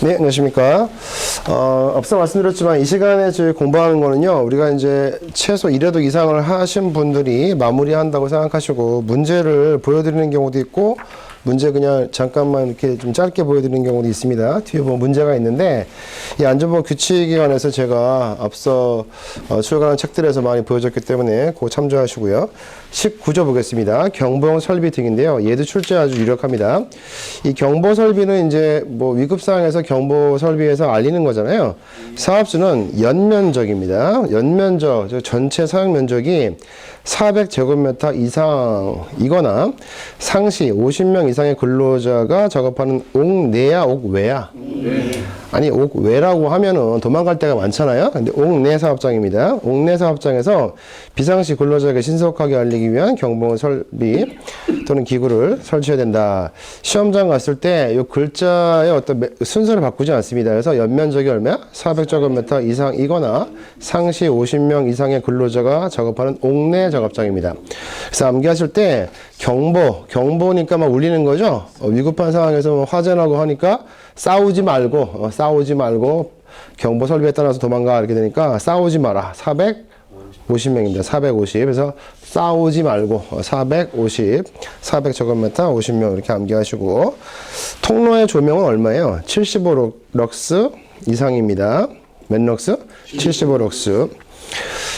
네, 안녕하십니까. 앞서 말씀드렸지만 이 시간에 저희 공부하는 거는요, 우리가 이제 최소 1회독 이상을 하신 분들이 마무리한다고 생각하시고, 문제를 보여드리는 경우도 있고, 문제 그냥 잠깐만 이렇게 좀 짧게 보여드리는 경우도 있습니다. 뒤에 보면 문제가 있는데, 이 안전보건 규칙에 관해서 제가 앞서 출간한 책들에서 많이 보여줬기 때문에 그거 참조하시고요. 19조 보겠습니다. 경보용 설비 등인데요. 얘도 출제 아주 유력합니다. 이 경보 설비는 이제 뭐 위급사항에서 경보 설비에서 알리는 거잖아요. 사업주는 연면적입니다. 연면적, 전체 사용 면적이 400제곱미터 이상이거나 상시 50명 이상의 근로자가 작업하는 옥내야 옥외야? 아니 옥외라고 하면은 도망갈 때가 많잖아요. 근데 옥내 사업장입니다. 옥내 사업장에서 비상시 근로자에게 신속하게 알리기 위한 경보 설비 또는 기구를 설치해야 된다. 시험장 갔을 때 이 글자의 어떤 순서를 바꾸지 않습니다. 그래서 연면적이 얼마야? 400제곱미터 이상이거나 상시 50명 이상의 근로자가 작업하는 옥내 작업장입니다. 그래서 암기하실 때 경보니까 막 울리는 거죠. 위급한 상황에서 화재 나고 하니까 싸우지 말고 경보 설비에 따라서 도망가 이렇게 되니까 싸우지 마라. 450명입니다. 450. 그래서 싸우지 말고 450제곱미터 50명 이렇게 암기하시고, 통로의 조명은 얼마예요? 75럭스 이상입니다. 몇 럭스? 75럭스.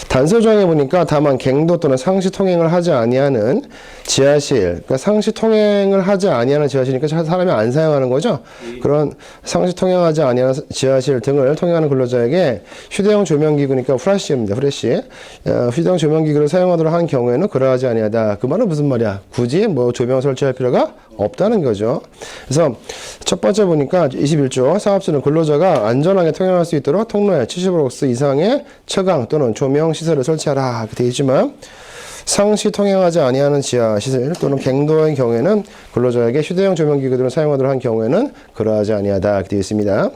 단서조항에 보니까 다만 갱도 또는 상시 통행을 하지 아니하는 지하실, 그러니까 상시 통행을 하지 아니하는 지하실이니까 사람이 안 사용하는 거죠. 그런 상시 통행하지 아니하는 지하실 등을 통행하는 근로자에게 휴대용 조명기구니까 후라시입니다. 후레시. 휴대용 조명기구를 사용하도록 한 경우에는 그러하지 아니하다. 그 말은 무슨 말이야? 굳이 뭐 조명 설치할 필요가 없다는 거죠. 그래서 첫 번째 보니까 21조 사업주는 근로자가 안전하게 통행할 수 있도록 통로에 75록스 이상의 채광 또는 조명 시설을 설치하라 이렇게 되어 있지만, 상시 통행하지 아니하는 지하 시설 또는 갱도의 경우에는 근로자에게 휴대용 조명기구들을 사용하도록 한 경우에는 그러하지 아니하다 이렇게 되어 있습니다.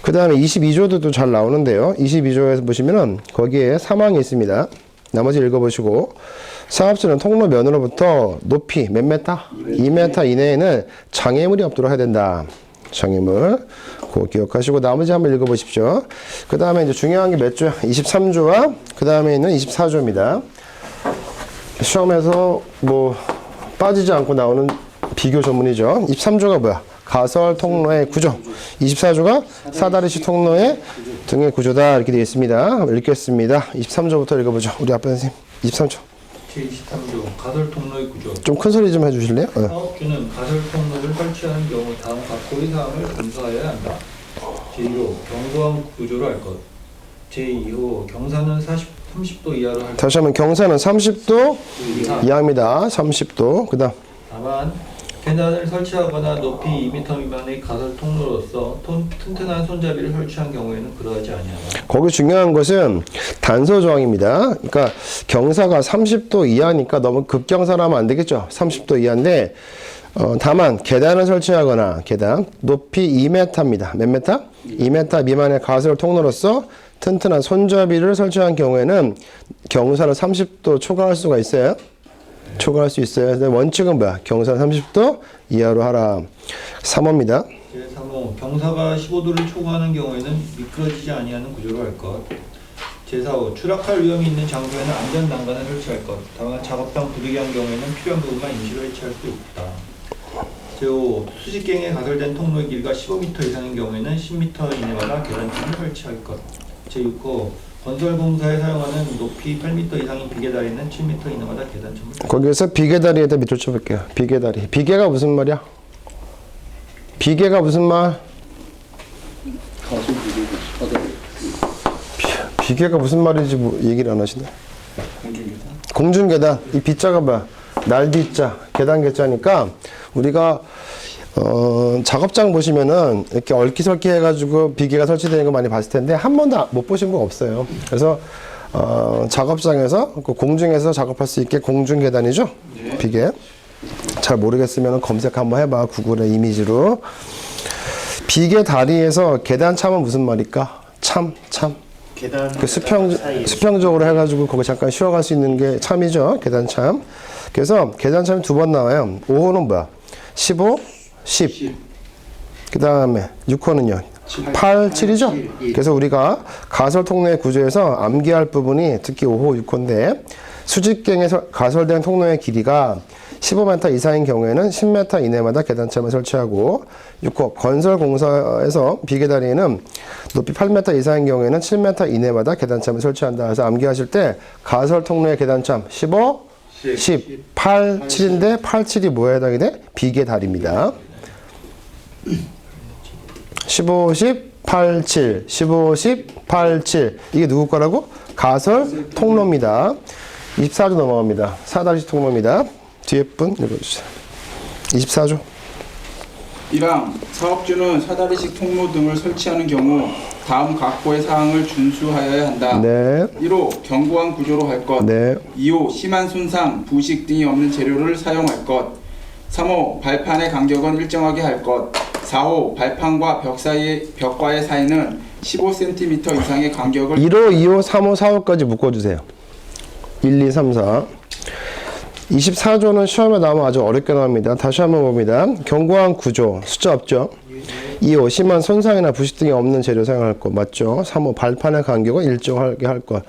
그 다음에 22조도 또 잘 나오는데요. 22조에서 보시면은 거기에 사망이 있습니다. 나머지 읽어보시고, 사업주는 통로 면으로부터 높이 몇 미터? 2m 이내에는 장애물이 없도록 해야 된다. 장애물. 그거 기억하시고 나머지 한번 읽어보십시오. 그 다음에 이제 중요한 게 몇 조야? 23조와 그 다음에 있는 24조입니다. 시험에서 뭐 빠지지 않고 나오는 비교 전문이죠. 23조가 뭐야? 가설 통로의 구조. 24조가 사다리식 통로의 등의 구조다 이렇게 되어 있습니다. 읽겠습니다. 23조부터 읽어보죠. 우리 앞에 선생님. 23조. 제23조 가설 통로의 구조. 좀 큰 소리 좀 해주실래요? 사업주는 가설 통로를 설치하는 경우 다음 각 고의사항을 검사해야 한다. 제1호 경고함 구조를 할 것. 제2호 경사는 30도 이하로 할 것. 다시 한번 경사는 30도 이하입니다. 30도. 그 다음. 다만 계단을 설치하거나 높이 2m 미만의 가설 통로로서 튼튼한 손잡이를 설치한 경우에는 그러하지 아니하다. 거기 중요한 것은 단서 조항입니다. 그러니까 경사가 30도 이하니까 너무 급경사라면 안 되겠죠. 30도 이하인데 다만 계단을 설치하거나 계단 높이 2m입니다. 몇 미터? 2m 미만의 가설 통로로서 튼튼한 손잡이를 설치한 경우에는 경사를 30도 초과할 수가 있어요. 초과할 수 있어요. 근데 원칙은 뭐야? 경사 30도 이하로 하라. 3호입니다. 제3호 경사가 15도를 초과하는 경우에는 미끄러지지 아니하는 구조로 할 것. 제4호 추락할 위험이 있는 장소에는 안전 난간을 설치할 것. 다만 작업장 부득이한 경우에는 필요한 부분만 임시로 해체할 수 있다. 제5 수직경에 가설된 통로의 길이가 15m 이상인 경우에는 10m 이내마다 계단층을 설치할 것. 제6호 건설공사에 사용하는 높이 8m 이상인 비계다리는 7m 이내마다 계단층을 거기에서 비계다리에다 밑줄 쳐볼게요. 비계다리. 비계가 무슨 말이야? 비계가 무슨 말? 비계가 무슨 말인지 뭐 얘기를 안 하시네. 공중계단. 이 비자가 뭐야? 날비자, 계단 개자니까 우리가 작업장 보시면은 이렇게 얽히설키 해가지고 비계가 설치되는 거 많이 봤을 텐데 한 번도 못 보신 거 없어요. 그래서 작업장에서 공중에서 작업할 수 있게 공중 계단이죠. 비계. 잘 모르겠으면 검색 한번 해봐. 구글의 이미지로. 비계 다리에서 계단 참은 무슨 말일까? 참. 계단 그 수평적으로 해가지고 거기 잠깐 쉬어갈 수 있는 게 참이죠. 계단 참. 그래서 계단 참이 2번 나와요. 5호는 뭐야? 15, 10. 그 다음에 6호는요. 8, 7이죠? 그래서 우리가 가설 통로의 구조에서 암기할 부분이 특히 5호, 6호인데 수직경에 가설된 통로의 길이가 15m 이상인 경우에는 10m 이내마다 계단참을 설치하고 6호 건설 공사에서 비계다리에는 높이 8m 이상인 경우에는 7m 이내마다 계단참을 설치한다. 그래서 암기하실 때 가설 통로의 계단참 15, 10, 8, 7인데 8, 7이 뭐에 해당이 돼? 비계다리입니다. 15, 10, 8, 7, 15, 10, 8, 7 이게 누구 거라고? 가설 통로입니다. 24조 넘어갑니다. 사다리 통로입니다. 뒤에 분 읽어주세요. 24조. 1항 사업주는 사다리식 통로 등을 설치하는 경우 다음 각호의 사항을 준수하여야 한다. 네. 1호 견고한 구조로 할 것. 네. 2호 심한 손상, 부식 등이 없는 재료를 사용할 것. 3호 발판의 간격은 일정하게 할 것. 4호 발판과 벽과의 사이는 15cm 이상의 간격을 1호, 2호, 3호, 4호까지 묶어주세요. 1, 2, 3, 4. 24조는 시험에 나오면 아주 어렵게 나옵니다. 다시 한번 봅니다. 견고한 구조, 숫자 없죠? 2호, 심한 손상이나 부식 등이 없는 재료 사용할 것, 맞죠? 3호, 발판의 간격은 일정하게 할 것.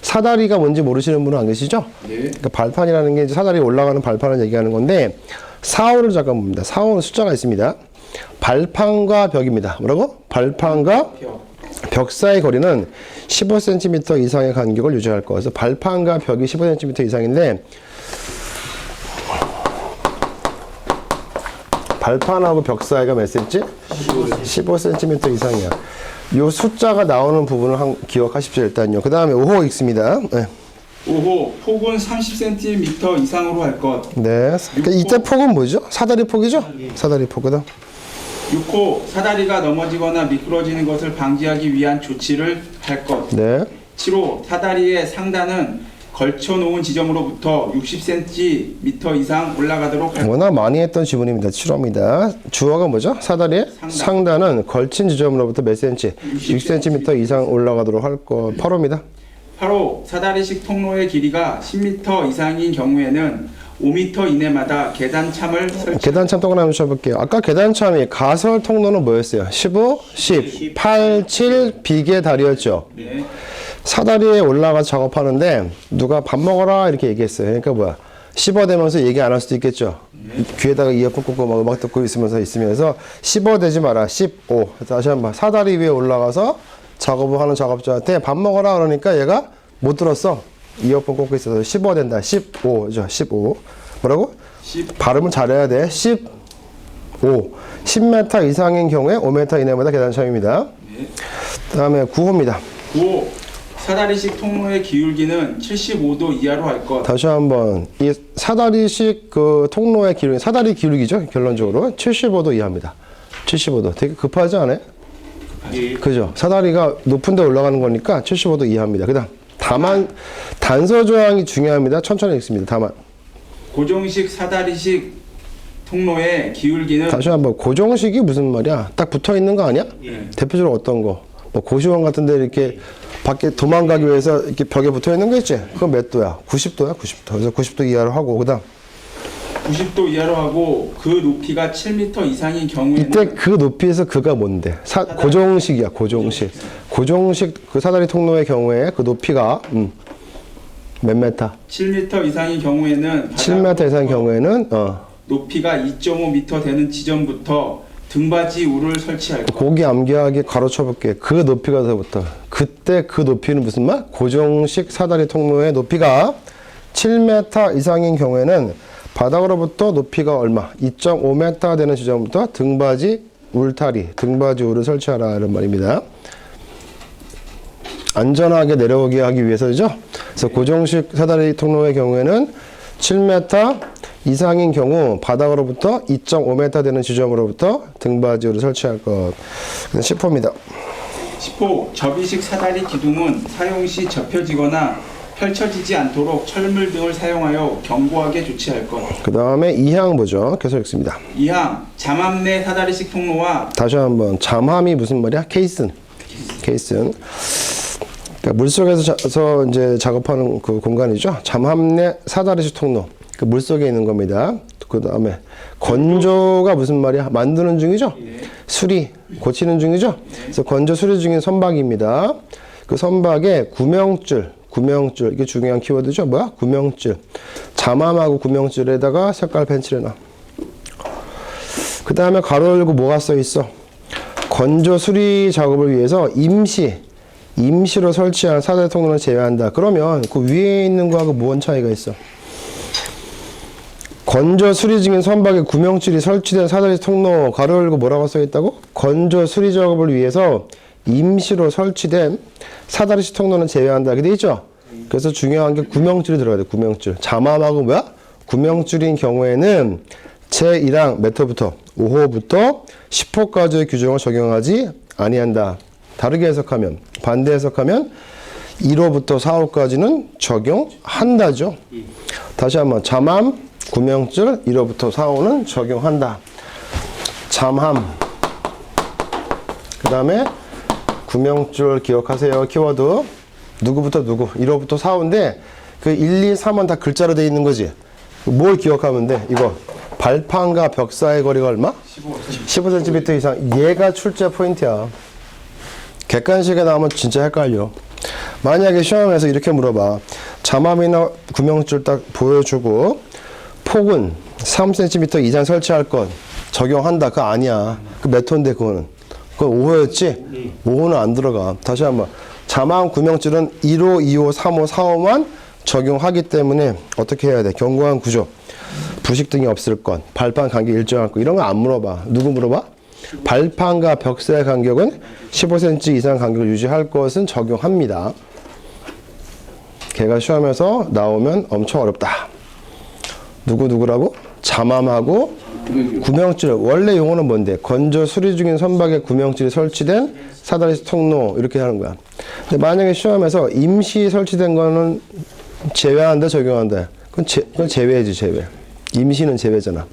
사다리가 뭔지 모르시는 분은 안 계시죠? 네. 그러니까 발판이라는 게 이제 사다리 올라가는 발판을 얘기하는 건데, 4호를 잠깐 봅니다. 4호는 숫자가 있습니다. 발판과 벽입니다. 뭐라고? 발판과 벽 사이 거리는 15cm 이상의 간격을 유지할 것. 그래서 발판과 벽이 15cm 이상인데, 발판하고 벽 사이가 몇 cm? 15cm 이상이야. 요 숫자가 나오는 부분을 기억하십시오, 일단요. 그 다음에 5호 읽습니다. 네. 5호 폭은 30cm 이상으로 할 것. 네. 그러니까 이때 폭은 뭐죠? 사다리 폭이죠? 사다리 폭이다. 6호 사다리가 넘어지거나 미끄러지는 것을 방지하기 위한 조치를 할 것. 네. 7호 사다리의 상단은 걸쳐놓은 지점으로부터 60cm 이상 올라가도록 할 것. 워낙 많이 했던 지문입니다. 7호입니다. 주어가 뭐죠? 사다리의 상단은 걸친 지점으로부터 몇 cm? 6cm 이상 올라가도록 할 것. 8호입니다. 8호 사다리식 통로의 길이가 10m 이상인 경우에는 5m 이내마다 계단참을 설치. 계단참 동그라미 쳐볼게요. 아까 계단참이 가설 통로는 뭐였어요? 15, 10, 8, 7 비계다리였죠. 네. 사다리에 올라가 작업하는데 누가 밥 먹어라 이렇게 얘기했어요. 그러니까 뭐야? 씹어대면서 얘기 안 할 수도 있겠죠. 귀에다가 이어폰 꽂고 막 음악 듣고 있으면서 씹어대지 마라. 15. 다시 한번 사다리 위에 올라가서 작업을 하는 작업자한테 밥 먹어라 그러니까 얘가 못 들었어. 이어폰 꽂고 있어서 씹어댄다. 15죠. 15. 뭐라고? 10. 발음을 잘해야 돼. 15. 10m 이상인 경우에 5m 이내마다 계단참입니다. 네. 다음에 9호입니다. 9호 사다리식 통로의 기울기는 75도 이하로 할 것. 다시 한번 이 사다리식 그 통로의 기울기, 사다리 기울기죠. 결론적으로 75도 이하입니다. 75도. 되게 급하지 않아요? 예. 그죠? 사다리가 높은 데 올라가는 거니까 75도 이하입니다. 그다음 다만 단서 조항이 중요합니다. 천천히 읽습니다. 다만 고정식 사다리식 통로의 기울기는 다시 한번 고정식이 무슨 말이야? 딱 붙어 있는 거 아니야? 예. 대표적으로 어떤 거? 뭐 고시원 같은 데 이렇게 밖에 도망가기 위해서 이렇게 벽에 붙어 있는 거 있지? 그건 몇 도야? 90도야? 90도. 그래서 90도 이하로 하고 그다음 90도 이하로 하고 그 높이가 7m 이상인 경우에는 이때 그 높이에서 그가 뭔데? 고정식이야, 고정식. 고정식 그 사다리 통로의 경우에 그 높이가 몇 메타? 7m 이상인 경우에는 7m 이상인 경우에는 높이가 2.5m 되는 지점부터 등받이 우를 설치할 것. 고기 암기하게 가로쳐 볼게. 그 높이가서부터 그때 그 높이는 무슨 말? 고정식 사다리 통로의 높이가 7m 이상인 경우에는 바닥으로부터 높이가 얼마? 2.5m 되는 지점부터 등받이 울타리, 등받이 울을 설치하라 이런 말입니다. 안전하게 내려오게 하기 위해서죠. 그래서 고정식 사다리 통로의 경우에는 7m 이상인 경우 바닥으로부터 2.5m 되는 지점으로부터 등받이 울을 설치할 것. 10호입니다. 10호 접이식 사다리 기둥은 사용 시 접혀지거나 펼쳐지지 않도록 철물 등을 사용하여 견고하게 조치할 것. 그 다음에 2항 보죠. 계속 읽습니다. 2항 잠암내 사다리식 통로와 다시 한번 잠함이 무슨 말이야? 케이슨. 케이슨. 그러니까 물속에서 이제 작업하는 그 공간이죠. 잠함내 사다리식 통로. 그 물속에 있는 겁니다. 그 다음에 건조가 무슨 말이야? 만드는 중이죠. 수리 고치는 중이죠. 그래서 건조 수리 중인 선박입니다. 그 선박에 구명줄 이게 중요한 키워드죠. 뭐야? 구명줄. 잠암하고 구명줄에다가 색깔 펜칠해놔. 그 다음에 가로 열고 뭐가 써 있어? 건조 수리 작업을 위해서 임시로 설치한 사다리 통로를 제외한다. 그러면 그 위에 있는 거하고 뭔 차이가 있어? 건조 수리 중인 선박에 구명줄이 설치된 사다리 통로 가로 열고 뭐라고 써 있다고? 건조 수리 작업을 위해서 임시로 설치된 사다리식 통로는 제외한다. 이렇게 돼 있죠? 그래서 중요한 게 구명줄이 들어가야 돼. 구명줄. 잠암하고 뭐야? 구명줄인 경우에는 제1항 몇 호부터? 5호부터 10호까지의 규정을 적용하지 아니한다. 다르게 해석하면, 반대 해석하면 1호부터 4호까지는 적용한다죠. 다시 한번 잠암, 구명줄 1호부터 4호는 적용한다. 잠암. 그 다음에 구명줄 기억하세요. 키워드. 누구부터 누구? 1호부터 4호인데 그 1, 2, 3은 다 글자로 돼 있는 거지. 뭘 기억하면 돼? 이거. 발판과 벽 사이의 거리가 얼마? 15cm 이상. 얘가 출제 포인트야. 객관식에 나오면 진짜 헷갈려. 만약에 시험에서 이렇게 물어봐. 잠암이나 구명줄 딱 보여주고 폭은 3cm 이상 설치할 것 적용한다. 그거 아니야. 그 몇 호인데 그거는. 그건 5호였지? 5호는 안 들어가. 다시 한번. 잠암 구명줄은 1호, 2호, 3호, 4호만 적용하기 때문에 어떻게 해야 돼? 견고한 구조. 부식 등이 없을 것. 발판 간격 일정할 것. 이런 거 안 물어봐. 누구 물어봐? 발판과 벽 사이의 간격은 15cm 이상 간격을 유지할 것은 적용합니다. 걔가 시험에서 나오면 엄청 어렵다. 누구라고? 잠암하고 구명줄. 원래 용어는 뭔데? 건조 수리 중인 선박에 구명줄이 설치된 사다리 통로 이렇게 하는 거야. 근데 만약에 시험에서 임시 설치된 거는 제외한다, 적용한다. 그건 제외지, 제외. 임시는 제외잖아.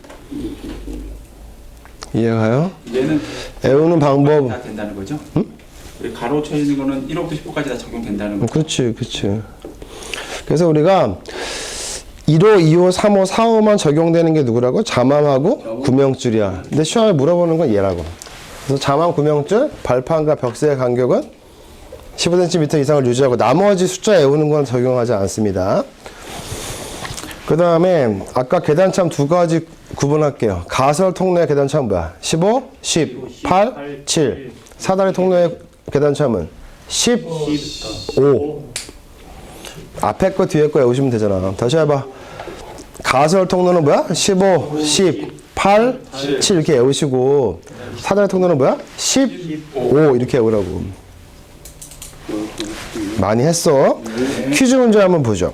이해가요? 얘는 애우는 방법. 다 된다는 거죠? 응? 우리 가로 쳐 있는 거는 1호부터 10호까지 다 적용된다는 거죠? 그렇지. 그래서 우리가 1호, 2호, 3호, 4호만 적용되는 게 누구라고? 잠암하고 구명줄이야. 근데 시험에 물어보는 건 얘라고. 그래서 잠암, 구명줄, 발판과 벽 사이의 간격은 15cm 이상을 유지하고 나머지 숫자 외우는 건 적용하지 않습니다. 그 다음에 아까 계단참 두 가지 구분할게요. 가설 통로의 계단참 뭐야? 15, 10, 8, 7. 사다리 통로의 계단참은 15. 앞에 거 뒤에 거 외우시면 되잖아. 다시 해봐. 가설 통로는 뭐야? 15, 10, 8, 7 이렇게 외우시고 사다리 통로는 뭐야? 15 이렇게 외우라고. 많이 했어. 퀴즈 문제 한번 보죠.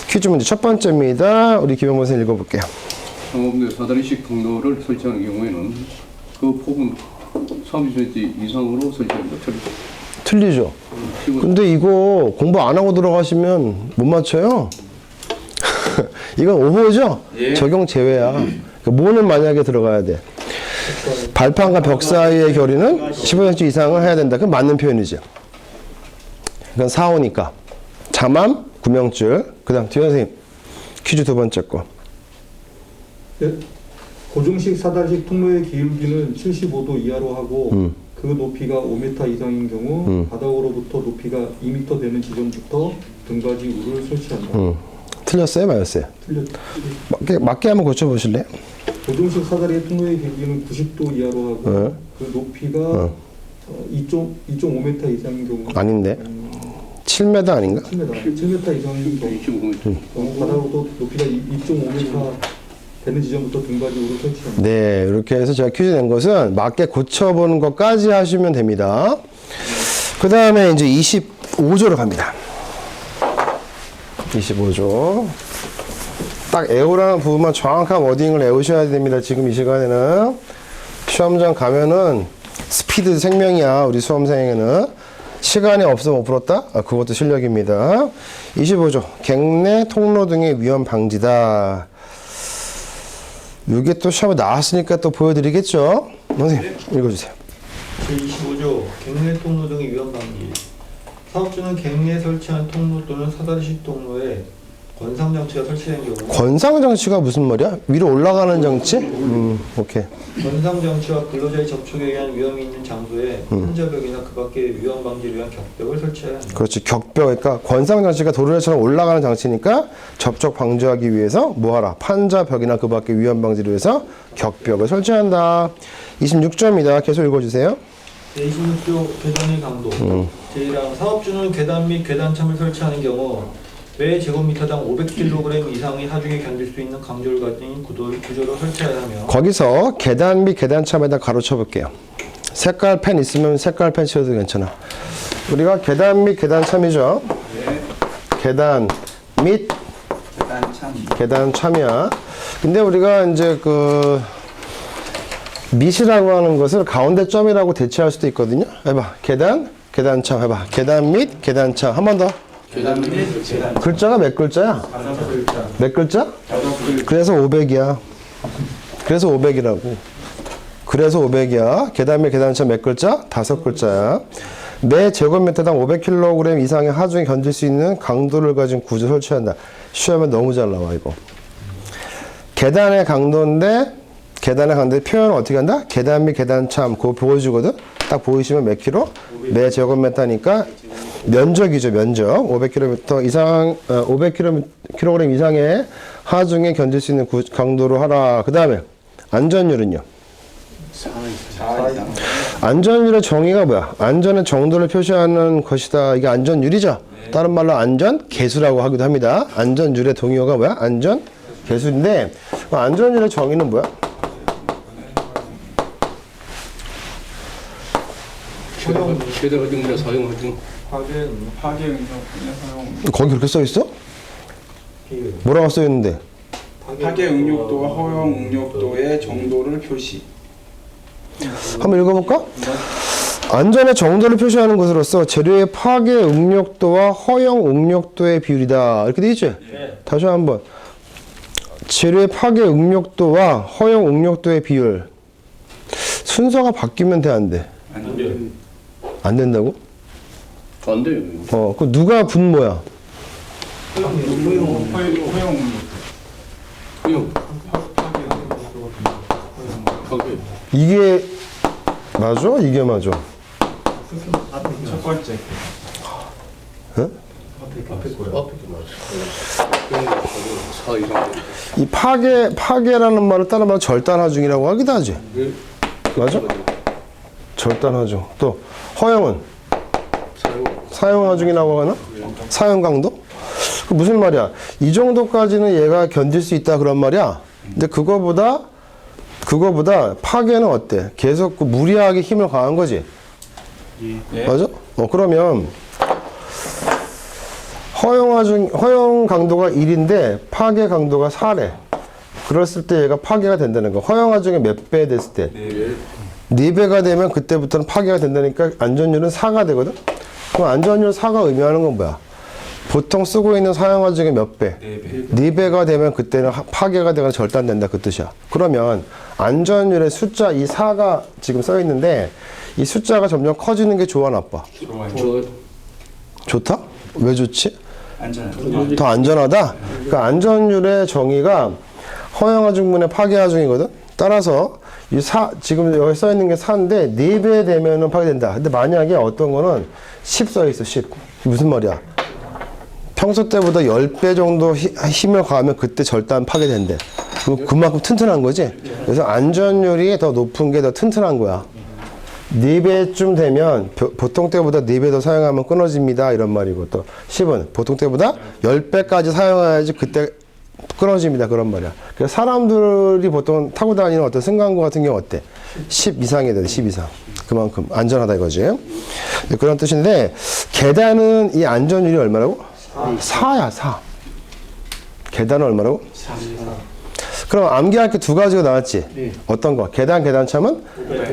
퀴즈 문제 첫 번째입니다. 우리 김영범 선생님 읽어볼게요. 상업내 사다리식 통로를 설치하는 경우에는 그 폭은 30cm 이상으로 설치하는 것 틀리죠. 근데 이거 공부 안 하고 들어가시면 못 맞춰요. 이건 5호죠? 예. 적용 제외야. 그러니까 뭐는 만약에 들어가야 돼? 발판과 벽 사이의 거리는 15cm 이상을 해야 된다. 그건 맞는 표현이죠. 이건 4호니까. 잠암, 구명줄. 그 다음 뒤에 선생님 퀴즈 두 번째 거. 네. 고정식 사다리식 통로의 기울기는 75도 이하로 하고 그 높이가 5m 이상인 경우 바닥으로부터 높이가 2m 되는 지점부터 등받이 우를 설치한다. 틀렸어요? 맞았어요? 맞게 한번 고쳐보실래요? 고정식 사다리 통로의 길이는 90도 이하로 하고 그 높이가 2.5m 이상인 경우 아닌데 7m 아닌가? 7m 이상인 경우 바닥으로부터 높이가 2.5m 되는 지점부터 등받이 우를 설치합니다. 네, 이렇게 해서 제가 퀴즈 낸 것은 맞게 고쳐보는 것까지 하시면 됩니다. 그 다음에 이제 25조로 갑니다. 25조. 딱 애우라는 부분만 정확한 워딩을 애우셔야 됩니다. 지금 이 시간에는. 시험장 가면은 스피드 생명이야. 우리 수험생에게는. 시간이 없으면 못 풀었다? 그것도 실력입니다. 25조. 객내 통로 등의 위험 방지다. 이게 또 시험에 나왔으니까 또 보여드리겠죠? 선생님, 읽어주세요. 제25조 객내 통로 등의 위험 방지. 사업주는 객내에 설치한 통로 또는 사다리식 통로에 권상 장치가 설치된 경우 권상 장치가 무슨 말이야? 위로 올라가는 장치? 오케이. 권상 장치와 근로자의 접촉에 의한 위험이 있는 장소에 환자벽이나 그 밖의 위험 방지를 위한 격벽을 설치해야 합니다. 그렇지. 격벽. 그러니까 권상 장치가 도로에처럼 올라가는 장치니까 접촉 방지하기 위해서 뭐하라? 판자벽이나 그 밖의 위험 방지를 위해서 격벽을 설치한다. 26점이다. 계속 읽어주세요. 제26조 계단의 강도 제1항 사업주는 계단 및 계단참을 설치하는 경우 매 제곱미터당 500kg 이상의 하중에 견딜 수 있는 강도를 가진 구조를 설치해야 하며 거기서 계단 및 계단참에다 가로쳐 볼게요. 색깔 펜 있으면 색깔 펜 칠해도 괜찮아. 우리가 계단 및 계단참이죠. 계단 및 계단참이야. 근데 우리가 이제 그 밑이라고 하는 것을 가운데 점이라고 대체할 수도 있거든요. 해봐. 계단, 계단참 해봐. 계단 및 계단참. 한 번 더. 계단 및 계단 글자가 몇 글자야? 5글자 몇 글자? 그래서 500이야. 그래서 500이라고. 그래서 500이야. 계단 및 계단참 몇 글자? 5글자야. 매 제곱미터당 500kg 이상의 하중에 견딜 수 있는 강도를 가진 구조 설치한다. 시험에 너무 잘 나와 이거. 계단의 강도인데 계단의 강도의 표현을 어떻게 한다? 계단 및 계단참 그거 보여주거든. 딱 보이시면 몇 킬로? 매 제곱미터니까 면적이죠, 면적. 500km 이상, 500kg 이상의 하중에 견딜 수 있는 강도로 하라. 그 다음에 안전율은요? 4 이상 안전율의 정의가 뭐야? 안전의 정도를 표시하는 것이다. 이게 안전율이죠? 다른 말로 안전 계수라고 하기도 합니다. 안전율의 동의어가 뭐야? 안전 계수인데 안전율의 정의는 뭐야? 최대 허용이나 사용 허용. 파괴 응용 사용 거기 그렇게 써 있어? 뭐라고 써 있는데? 파괴 응용도와 허용 응용도의 정도를 표시. 한번 읽어볼까? 안전의 정도를 표시하는 것으로서 재료의 파괴 응력도와 허용 응력도의 비율이다. 이렇게 돼 있지? 다시 한번. 재료의 파괴 응력도와 허용 응력도의 비율. 순서가 바뀌면 돼, 안 돼? 안 된다고? 안 돼요. 그 누가 분모야? 허용 허용. 파괴. 이게 맞아? 이게 맞아? 첫 번째 응? 앞에 맞아. 4 이상. 이 파괴라는 말을 다른 말로 절단하중이라고 하기도 하지. 맞아? 절단하중. 또 허용은 사용하중이라고 하나? 사용 강도? 그 무슨 말이야? 이 정도까지는 얘가 견딜 수 있다 그런 말이야. 근데 그거보다 파괴는 어때? 계속 그 무리하게 힘을 가한 거지. 맞아? 그러면 허용 강도가 1인데 파괴 강도가 4래. 그랬을 때 얘가 파괴가 된다는 거. 허용하중에 몇 배 됐을 때? 4배가 되면 그때부터는 파괴가 된다니까 안전율은 4가 되거든? 그럼 안전율 4가 의미하는 건 뭐야? 보통 쓰고 있는 사용하중에 몇 배? 4배가 되면 그때는 파괴가 되거나 절단된다 그 뜻이야. 그러면 안전율의 숫자 이 4가 지금 써 있는데 이 숫자가 점점 커지는 게 좋아 나빠? 좋아. 좋다? 왜 좋지? 안전하다. 더 안전하다? 그러니까 안전율의 정의가 허용하중분의 파괴하중이거든? 따라서 이 지금 여기 써 있는 게 4인데 4배 되면은 파괴된다. 근데 만약에 어떤 거는 10 써 있어, 10. 무슨 말이야? 평소 때보다 10배 정도 힘을 가하면 그때 절단 파괴된대. 그럼 그만큼 튼튼한 거지? 그래서 안전율이 더 높은 게 더 튼튼한 거야. 4배쯤 되면 보통 때보다 4배 더 사용하면 끊어집니다. 이런 말이고 또 10은 보통 때보다 10배까지 사용해야지 그때 끊어집니다. 그런 말이야. 그래서 사람들이 보통 타고 다니는 어떤 승강구 같은 경우 어때? 10 이상이 돼. 10 이상. 그만큼 안전하다 이거지. 그런 뜻인데 계단은 이 안전율이 얼마라고? 4야 4. 계단은 얼마라고? 4. 그럼 암기할 게 두 가지가 나왔지? 어떤 거? 계단참은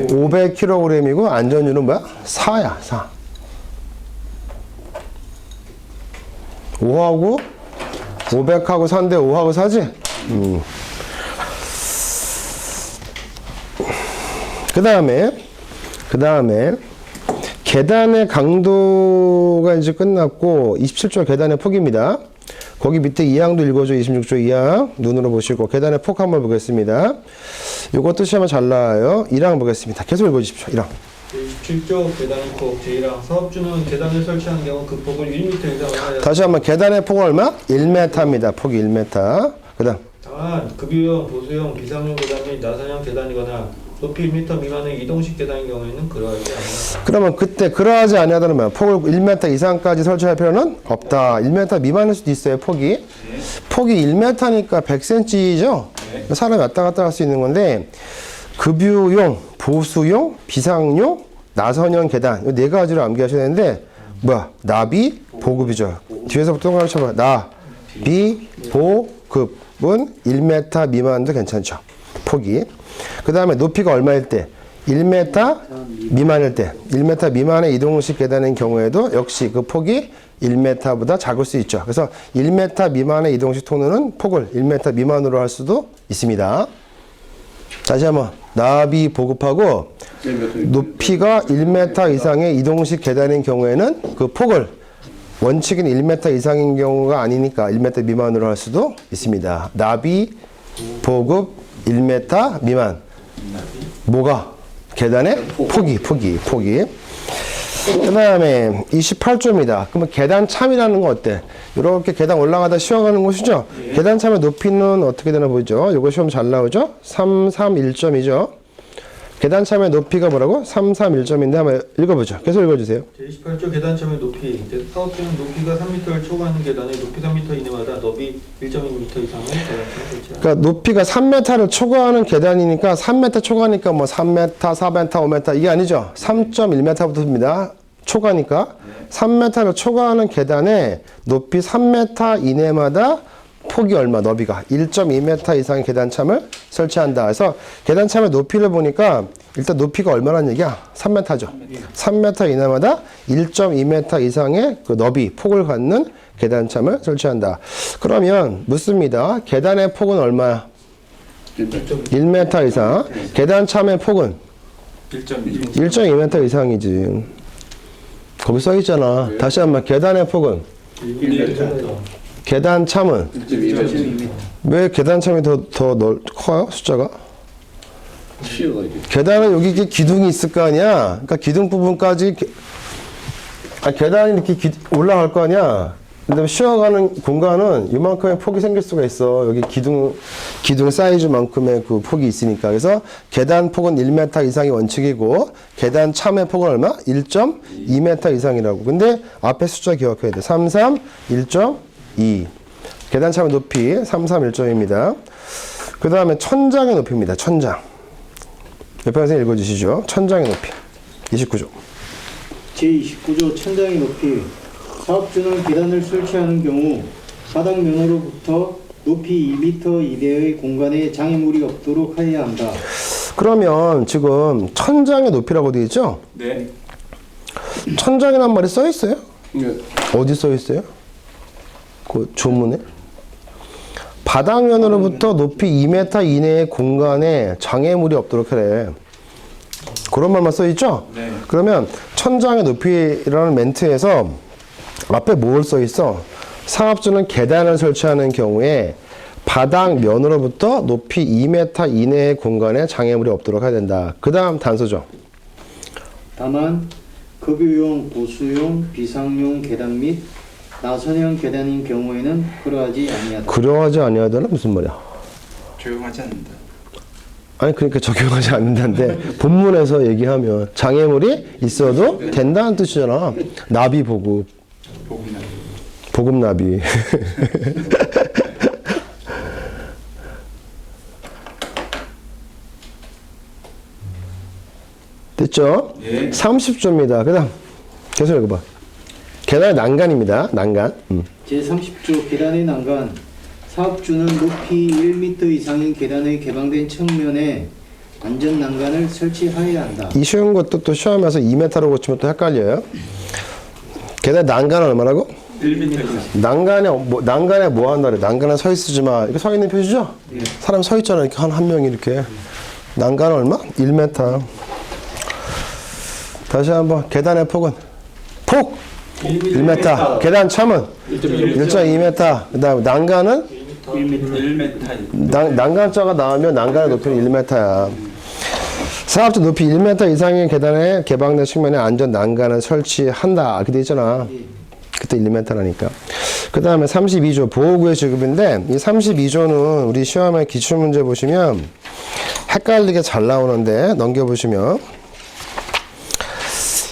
500kg이고 안전율은 뭐야? 4야 4. 5하고 500하고 4인데 5하고 4지? 그 다음에 계단의 강도가 이제 끝났고 27조 계단의 폭입니다. 거기 밑에 2항도 읽어줘. 26조 2항 눈으로 보시고 계단의 폭 한번 보겠습니다. 이것도 시험에 잘 나와요. 1항 보겠습니다. 계속 읽어주십시오. 1항. 제27조 계단의 폭 제1항 사업주는 계단을 설치한 경우 그 폭을 1m 이상을 하여 다시 한번 계단의 폭은 얼마? 1m입니다. 폭이 1m. 그 다음 다만 급유형, 보수형, 비상용 계단 및 나선형 계단이거나 높이 1m 미만의 이동식 계단인 경우에는 그러하지 않는다. 그러면 그때 그러하지 아니하다는 말 폭을 1m 이상까지 설치할 필요는 없다. 1m 미만일 수도 있어요. 폭이 1m니까 100cm죠. 사람이 왔다 갔다 할 수 있는 건데 급유용, 보수용, 비상용, 나선형 계단 이 네 가지를 암기하셔야 되는데 뭐야? 나비, 보급이죠. 뒤에서부터 동그라미 쳐봐. 나비, 보급은 1m 미만도 괜찮죠. 폭이. 그 다음에 높이가 얼마일 때? 1m 미만일 때. 1m 미만의 이동식 계단인 경우에도 역시 그 폭이 1m보다 작을 수 있죠. 그래서 1m 미만의 이동식 통로는 폭을 1m 미만으로 할 수도 있습니다. 다시 한번 나비 보급하고 높이가 1m 이상의 이동식 계단인 경우에는 그 폭을 원칙은 1m 이상인 경우가 아니니까 1m 미만으로 할 수도 있습니다. 나비 보급 1m 미만. 뭐가? 계단의 폭이. 그 다음에 28조입니다. 그러면 계단 참이라는 거 어때? 이렇게 계단 올라가다 쉬어가는 곳이죠? 계단 참의 높이는 어떻게 되나 보죠? 이거 시험 잘 나오죠? 331점이죠? 계단 참의 높이가 뭐라고? 331점인데 한번 읽어보죠. 계속 읽어주세요. 제28조 계단 참의 높이 사업주는 높이가 3m를 초과하는 계단에 높이 3m 이내마다 너비 1.2m 이상의 계단을 설치한다. 그러니까 높이가 3m를 초과하는 계단이니까 3m 초과니까 뭐 3m, 4m, 5m 이게 아니죠. 3.1m부터입니다. 초과니까 3m를 초과하는 계단에 높이 3m 이내마다 폭이 얼마? 너비가 1.2m 이상의 계단참을 설치한다. 그래서 계단참의 높이를 보니까 일단 높이가 얼마라는 얘기야? 3m죠. 3m 이내마다 1.2m 이상의 그 너비, 폭을 갖는 계단참을 설치한다. 그러면 묻습니다. 계단의 폭은 얼마야? 1m 이상. 계단참의 폭은 1.2m 이상이지. 거기 써 있잖아. 다시 한번 계단의 폭은 1m. 계단 참은 왜 계단 참이 더 커요? 숫자가? 계단은 여기 이렇게 기둥이 있을 거 아니야. 그러니까 기둥 부분까지 계단이 이렇게 올라갈 거 아니야. 근데 쉬어가는 공간은 이만큼의 폭이 생길 수가 있어. 여기 기둥 사이즈만큼의 그 폭이 있으니까. 그래서 계단 폭은 1m 이상이 원칙이고 계단 참의 폭은 얼마? 1.2m 이상이라고. 근데 앞에 숫자 기억해야 돼. 1.2. 계단 참의 높이 331점입니다. 그 다음에 천장의 높이입니다. 천장. 옆에 선생님 읽어주시죠. 천장의 높이. 29조. 제29조 천장의 높이 사업주는 계단을 설치하는 경우 바닥 면으로부터 높이 2m 이내의 공간에 장애물이 없도록 하여야 한다. 그러면 지금 천장의 높이라고 되어 있죠? 네. 천장이란 말이 써 있어요? 네. 어디 써 있어요? 그 조문에? 바닥면으로부터 높이 2m 이내의 공간에 장애물이 없도록 하래. 그런 말만 써 있죠? 네. 그러면 천장의 높이라는 멘트에서 앞에 뭘 써 있어? 사업주는 계단을 설치하는 경우에 바닥면으로부터 높이 2m 이내의 공간에 장애물이 없도록 해야 된다. 그 다음 단서죠. 다만 급유용, 보수용, 비상용 계단 및 나선형 계단인 경우에는 그러하지 아니하다. 그러하지 아니하다는 무슨 말이야? 조용하지 않는다. 아니 그러니까 적용하지 않는다는데 본문에서 얘기하면 장애물이 있어도 된다는 뜻이잖아. 나비 보급. 보급 나비. 됐죠? 예. 30조입니다. 그 다음 계속 읽어봐. 계단의 난간입니다. 난간. 제30조 계단의 난간 사업주는 높이 1m 이상인 계단의 개방된 측면에 안전 난간을 설치하여야 한다. 이 쉬운 것도 또 시험에서 2m로 고치면 또 헷갈려요. 계단 난간은 얼마라고? 1m 이상. 난간에 뭐 한다 그래? 난간에 서 있지 마. 이렇게 서 있는 표시죠? 사람 서 있잖아. 이렇게 한 명이 이렇게. 난간은 얼마? 1m. 다시 한번 계단의 폭은? 폭! 1m. 계단 처음은 1.2m. 그다음 난간은 1m. 난간자가 나오면 난간의 높이는 1m야. 사업주 높이 1m 이상의 계단에 개방된 측면에 안전 난간을 설치한다. 이렇게 돼 있잖아. 그때 1m라니까. 그 다음에 32조 보호구의 지급인데 이 32조는 우리 시험에 기출문제 보시면 헷갈리게 잘 나오는데 넘겨보시면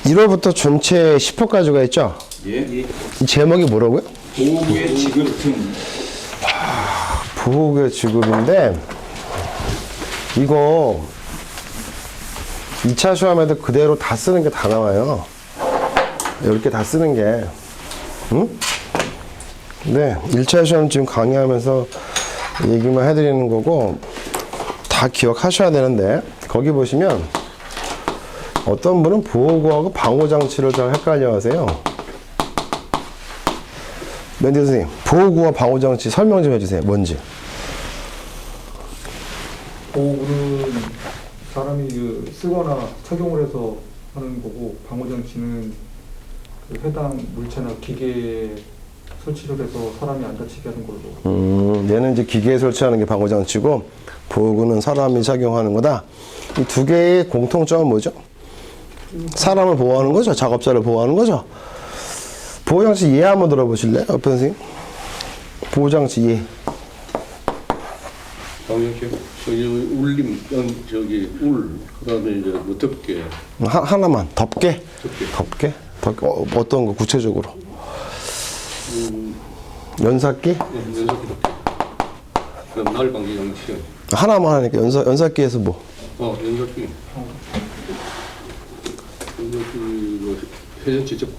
1호부터 전체 10호까지가 있죠. 예. 이 제목이 뭐라고요? 보호구의 지급 등. 보호구의 지급인데 이거 2차 시험에도 그대로 다 쓰는 게 다 나와요. 이렇게 다 쓰는 게. 응? 네, 1차 시험 지금 강의하면서 얘기만 해드리는 거고 다 기억하셔야 되는데 거기 보시면 어떤 분은 보호구하고 방호장치를 잘 헷갈려 하세요. 맨디 선생님, 보호구와 방호장치 설명 좀 해주세요. 뭔지. 보호구는 사람이 쓰거나 착용을 해서 하는 거고, 방호장치는 그 해당 물체나 기계에 설치를 해서 사람이 안 다치게 하는 걸로. 얘는 이제 기계에 설치하는 게 방호장치고 보호구는 사람이 착용하는 거다. 이 두 개의 공통점은 뭐죠? 사람을 보호하는 거죠. 작업자를 보호하는 거죠. 보호장치 예 한번 들어보실래요? 옆에 선생님. 보호장치 예. 방역시 저기 울림 저기 그다음에 이제 뭐 덮개. 하나만 덮개. 덮개. 어떤 거 구체적으로? 연삭기? 연석기 덮개. 그다음 날 방지 장치. 하나만 하니까 연삭기에서 뭐? 연석기. 연석기 뭐 회전 지적.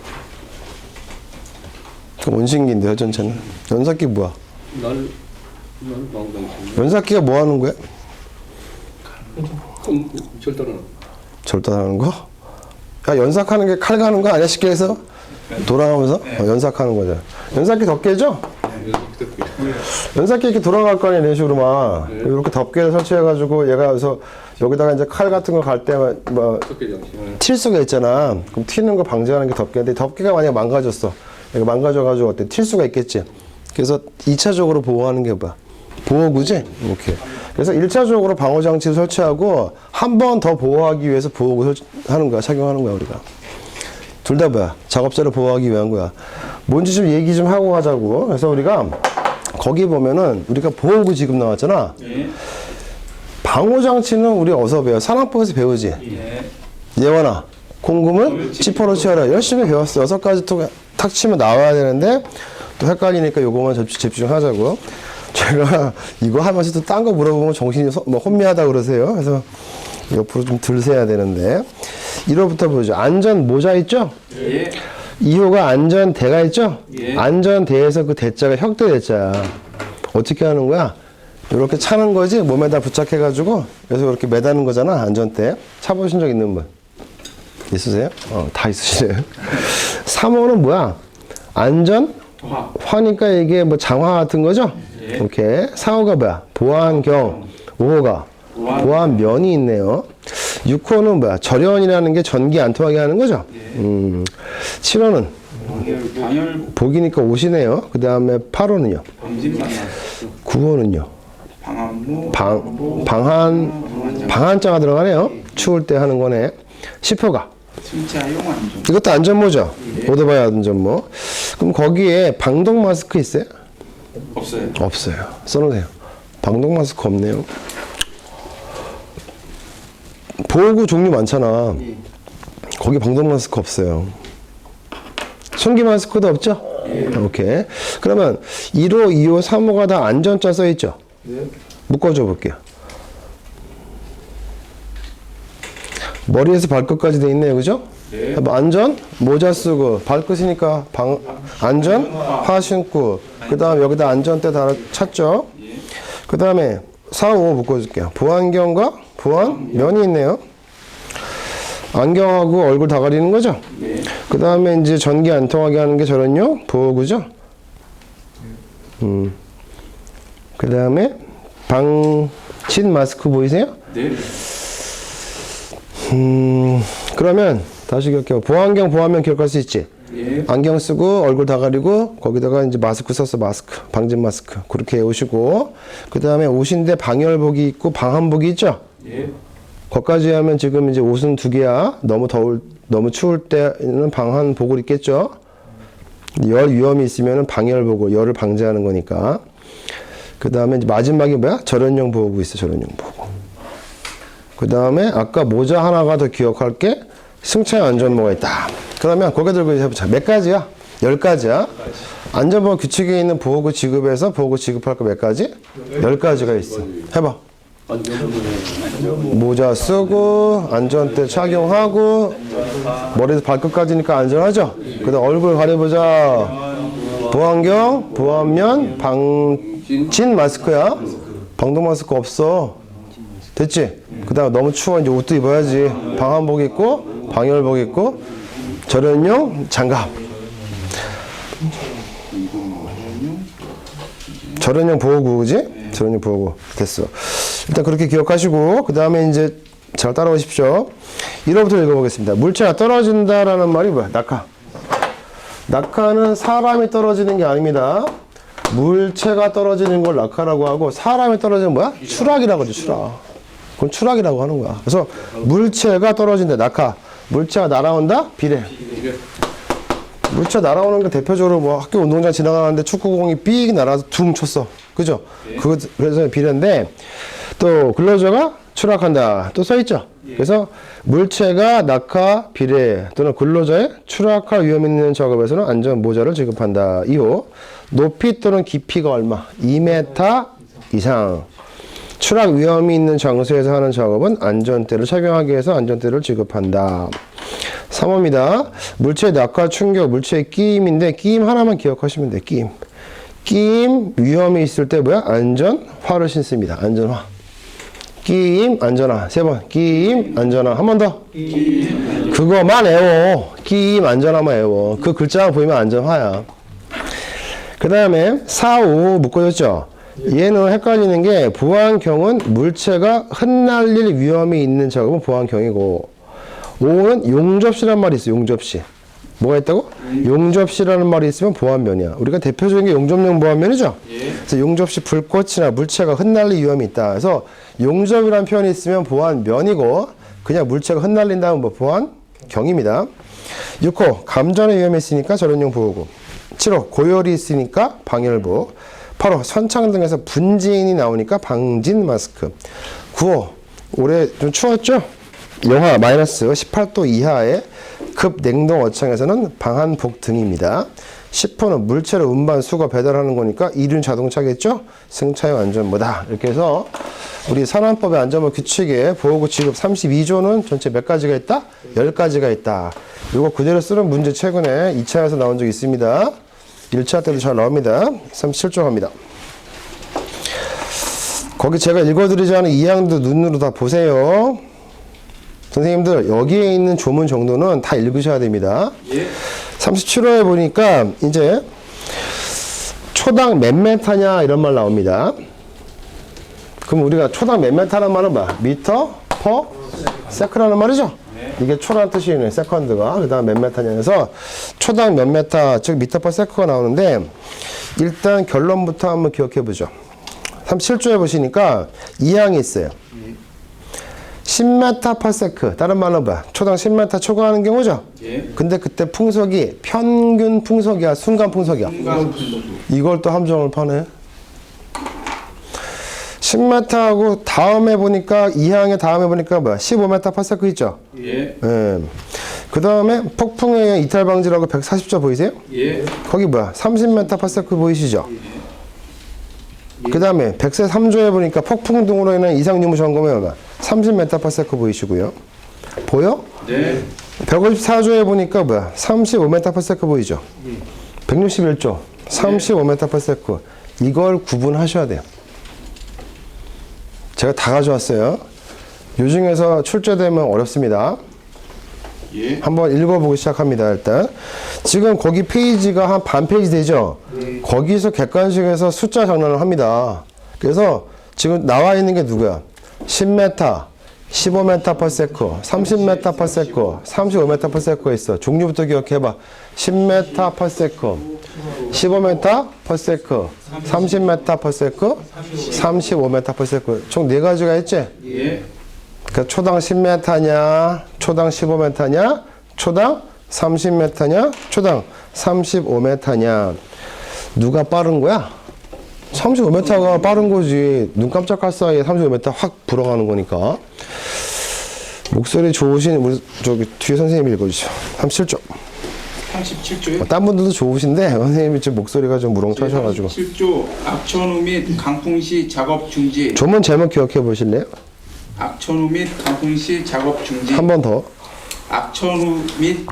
그 원신기인데 회전체는. 연삭기 뭐야? 날 방지 장치. 연삭기가 뭐 하는 거야? 절단하는. 절단하는 거? 야, 연삭하는 게 칼 가는 거 아니야? 쉽게 해서? 돌아가면서? 연삭하는 거죠. 연삭기 덮개죠? 연석기 덮개. 연삭기 이렇게 돌아갈 거 아니야, 이런 식으로만. 이렇게 덮개를 설치해가지고 얘가 그래서 여기다가 이제 칼 같은 거 갈 때 뭐 덮개 장치. 튈 수가 있잖아. 그럼 튀는 거 방지하는 게 덮개인데 덮개가 만약에 망가졌어. 얘가 망가져가지고 어때? 튈 수가 있겠지. 그래서 2차적으로 보호하는 게 뭐야? 보호구지? 이렇게. 그래서 1차적으로 방호장치를 설치하고 한 번 더 보호하기 위해서 보호구 하는 거야. 착용하는 거야, 우리가. 둘 다 뭐야? 작업자를 보호하기 위한 거야. 뭔지 좀 얘기 좀 하고 가자고. 그래서 우리가 거기 보면은 우리가 보호구 지금 나왔잖아. 예. 방호장치는 우리 어디서 배워? 산업부에서 배우지? 예. 예원아, 공금을 지퍼로 치워라. 열심히 배웠어. 6가지 탁 치면 나와야 되는데 또 헷갈리니까 요거만 집중하자고. 제가 이거 하면서 또 딴 거 물어보면 정신이 뭐 혼미하다 그러세요. 그래서 옆으로 좀 들세야 되는데 1호부터 보죠. 안전 모자 있죠? 예. 2호가 안전대가 있죠? 예. 안전대에서 그 대자가 혁대 대자야. 어떻게 하는 거야? 이렇게 차는 거지 몸에다 부착해가지고 그래서 이렇게 매다는 거잖아. 안전대. 차보신 적 있는 분 있으세요? 다 있으시네요. 3호는 뭐야? 안전 화니까 이게 뭐 장화 같은 거죠? 예. 오케이. 4호가 뭐야? 보안경. 5호가 보안면이 있네요. 6호는 뭐야? 절연이라는 게 전기 안 통하게 하는 거죠? 7호는 방열 복이니까 옷이네요. 그 다음에 8호는요? 방진만 9호는요? 방한무 방한자가 들어가네요. 추울 때 하는 거네. 10호가 승차용 안전. 이것도 안전모죠. 오토바이 안전모. 그럼 거기에 방독 마스크 있어요? 없어요. 없어요. 써놓으세요. 방독 마스크 없네요. 보호구 종류 많잖아. 거기 방독 마스크 없어요. 손기 마스크도 없죠? 오케이. 그러면 1호, 2호, 3호가 다 안전자 써있죠? 묶어줘 볼게요. 머리에서 발끝까지 돼 있네요. 그죠? 네. 안전, 모자 쓰고, 발끝이니까 안전, 화 신고, 그 다음에 여기다 안전대 달아 찼죠? 그 다음에 4, 5 묶어줄게요. 보안경과 보안면이 있네요. 안경하고 얼굴 다 가리는 거죠? 그 다음에 이제 전기 안 통하게 하는 게 저런요? 보호구죠? 그 다음에 방진 마스크 보이세요? 네. 그러면 다시 기억해요. 보안경, 보안면 기억할 수 있지? 예. 안경 쓰고 얼굴 다 가리고 거기다가 이제 마스크 써서 마스크, 방진 마스크 그렇게 오시고 그 다음에 오신데 방열복이 있고 방한복이 있죠. 예. 거기까지 하면 지금 이제 옷은 2개야. 너무 추울 때는 방한복을 입겠죠. 열 위험이 있으면은 방열복을 열을 방지하는 거니까. 그 다음에 이제 마지막이 뭐야? 절연용 보호구 있어. 절연용 보호구. 그 다음에 아까 모자 하나가 더 기억할 게 승차의 안전모가 있다. 그러면 고개 들고 해보자. 몇 가지야? 10가지야. 안전보호 규칙에 있는 보호구 지급에서 보호구 지급할 거 몇 가지? 10가지가 있어. 해봐. 모자 쓰고 안전대 착용하고 머리에서 발끝까지니까 안전하죠? 그 다음 얼굴 가려보자. 보안경, 보안면, 방진 마스크야. 방독 마스크 없어. 됐지? 그 다음 너무 추워 이제 옷도 입어야지. 방한복 입고 방열복 입고 절연용 장갑. 절연용 보호구, 그지? 절연용 보호구. 됐어. 일단 그렇게 기억하시고, 그 다음에 이제 잘 따라오십시오. 1호부터 읽어보겠습니다. 물체가 떨어진다라는 말이 뭐야? 낙하. 낙하는 사람이 떨어지는 게 아닙니다. 물체가 떨어지는 걸 낙하라고 하고, 사람이 떨어지는 뭐야? 추락이라고 하죠, 추락. 그건 추락이라고 하는 거야. 그래서 물체가 떨어진다, 낙하. 물체가 날아온다? 비례. 물체 날아오는 게 대표적으로 뭐 학교 운동장 지나가는데 축구공이 삑 날아서 둥 쳤어. 그죠? 그래서 비례인데, 또 근로자가 추락한다. 또 써있죠? 그래서 물체가 낙하, 비례 또는 근로자의 추락할 위험 있는 작업에서는 안전 모자를 지급한다. 2호. 높이 또는 깊이가 얼마? 2m 이상. 추락 위험이 있는 장소에서 하는 작업은 안전대를 착용하기 위해서 안전대를 지급한다. 3호입니다. 물체의 낙하, 충격, 물체의 끼임인데 끼임 하나만 기억하시면 돼. 끼임. 끼임 위험이 있을 때 뭐야? 안전화를 신습니다. 안전화. 끼임, 안전화. 3번. 끼임, 안전화. 한 번 더. 그거만 외워. 끼임, 안전화만 외워. 그 글자만 보이면 안전화야. 그 다음에 4, 5 묶어줬죠? 얘는 헷갈리는 게 보안경은 물체가 흩날릴 위험이 있는 작업은 보안경이고 5는 용접시란 말이 있어요. 용접시. 뭐가 있다고? 용접시라는 말이 있으면 보안면이야. 우리가 대표적인 게 용접용 보안면이죠? 그래서 용접시 불꽃이나 물체가 흩날릴 위험이 있다. 그래서 용접이라는 표현이 있으면 보안면이고 그냥 물체가 흩날린다면 뭐 보안경입니다. 6호 감전의 위험이 있으니까 절연용 보호구. 7호 고열이 있으니까 방열복. 8호 선창 등에서 분진이 나오니까 방진 마스크. 9호 올해 좀 추웠죠? 영하 마이너스 18도 이하의 급냉동 어창에서는 방한복 등입니다. 10호는 물체를 운반, 수거, 배달하는 거니까 이륜 자동차겠죠? 승차용 안전모다. 이렇게 해서 우리 산안법의 안전모 규칙에 보호구 지급 32조는 전체 몇 가지가 있다? 10가지가 있다. 이거 그대로 쓰는 문제 최근에 2차에서 나온 적 있습니다. 1차 때도 잘 나옵니다. 37조 갑니다. 거기 제가 읽어드리지 않은 이항도 눈으로 다 보세요. 선생님들 여기에 있는 조문 정도는 다 읽으셔야 됩니다. 37호에 보니까 이제 초당 몇 메타냐 이런 말 나옵니다. 그럼 우리가 초당 몇 메타라는 말은 뭐야? 미터 퍼 세크라는 말이죠? 이게 초라는 뜻이네. 세컨드가. 그 다음 몇 메타냐 해서 초당 몇 메타, 즉 미터 퍼 세크가 나오는데 일단 결론부터 한번 기억해 보죠. 37조에 보시니까 이항이 있어요. 10m per sec. 다른 말로 뭐야? 초당 10m 초과하는 경우죠? 근데 그때 풍속이 평균 풍속이야? 순간 풍속이야? 이걸 또 함정을 파네. 10m하고 다음에 보니까 이항의 다음에 보니까 뭐야? 15m per sec 있죠? 예. 그 다음에 폭풍에 의한 이탈 방지라고 140조 보이세요? 예. 거기 뭐야? 30m per sec 보이시죠? 그 다음에 103조에 보니까 폭풍 등으로 인한 이상 유무 점검에 얼마? 30m per sec 보이시고요. 보여? 네. 154조에 보니까 뭐야? 35m per sec 보이죠? 161조 35m per sec. 이걸 구분하셔야 돼요. 제가 다 가져왔어요. 요 중에서 출제되면 어렵습니다. 예. 한번 읽어보기 시작합니다. 일단 지금 거기 페이지가 한 반 페이지 되죠? 거기서 객관식에서 숫자 장난을 합니다. 그래서 지금 나와 있는 게 누구야? 10m, 15m/s, 30m/s, 35m/s가 있어. 종류부터 기억해봐. 10m/s, 15m/s, 30m/s, 35m/s. 총 4가지가 있지? 예. 그러니까 초당 10m냐, 초당 15m냐, 초당 30m냐, 초당 35m냐. 누가 빠른 거야? 35m가 빠른 거지. 눈 깜짝할 사이에 35m 확 불어가는 거니까. 목소리 좋으신 우리 저기 뒤에 선생님이 읽어주시죠. 37조. 37조요? 딴 분들도 좋으신데 선생님이 지금 목소리가 좀 무렁차셔가지고. 37조 악천후 및 강풍 시 작업 중지. 조문 제목 기억해 보실래요? 악천후 및 강풍 시 작업 중지. 한 번 더. 악천후 및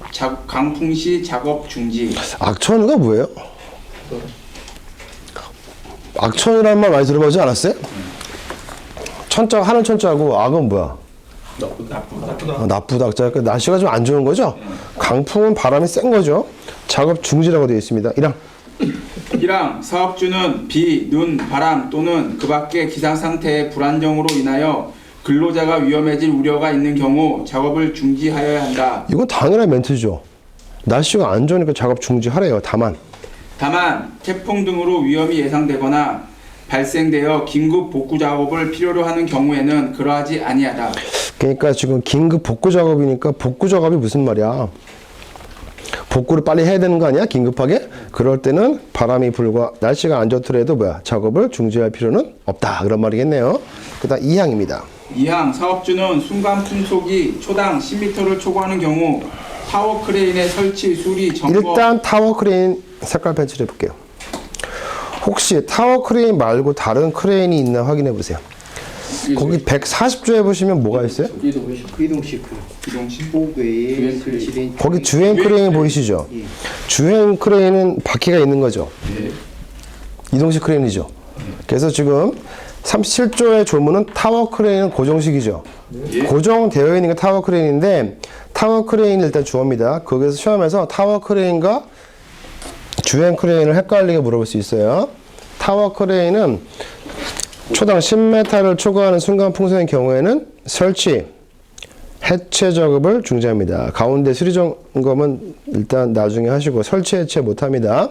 강풍 시 작업 중지. 악천후가 뭐예요? 악천후라는 말 많이 들어보지 않았어요? 천자, 하늘 천자고 악은 뭐야? 나쁘다. 자, 날씨가 좀 안 좋은 거죠? 강풍은 바람이 센 거죠? 작업 중지라고 되어 있습니다. 1항 사업주는 비, 눈, 바람 또는 그 밖의 기상 상태의 불안정으로 인하여 근로자가 위험해질 우려가 있는 경우 작업을 중지하여야 한다. 이건 당연한 멘트죠. 날씨가 안 좋으니까 작업 중지하래요. 다만 태풍 등으로 위험이 예상되거나 발생되어 긴급 복구 작업을 필요로 하는 경우에는 그러하지 아니하다. 그러니까 지금 긴급 복구 작업이니까 복구 작업이 무슨 말이야? 복구를 빨리 해야 되는 거 아니야? 긴급하게? 그럴 때는 바람이 불과 날씨가 안 좋더라도 작업을 중지할 필요는 없다. 그런 말이겠네요. 그 다음 2항입니다. 2항 사업주는 순간 풍속이 초당 10m를 초과하는 경우 타워 크레인의 설치, 수리, 점검. 일단 타워 크레인 색깔 펜치를 해볼게요. 혹시 타워 크레인 말고 다른 크레인이 있나 확인해 보세요. 거기 140조에 보시면 뭐가 있어요? 이동식 복 외에 설치된 거기 주행 크레인 보이시죠? 예. 주행 크레인은 바퀴가 있는 거죠. 이동식 크레인이죠. 그래서 지금 37조의 조문은 타워 크레인은 고정식이죠. 고정되어 있는 게 타워 크레인인데 타워 크레인이 일단 주어입니다. 거기서 시험에서 타워 크레인과 주행 크레인을 헷갈리게 물어볼 수 있어요. 타워 크레인은 초당 10m를 초과하는 순간 풍속의 경우에는 설치, 해체 작업을 중지합니다. 가운데 수리 점검은 일단 나중에 하시고 설치, 해체 못합니다.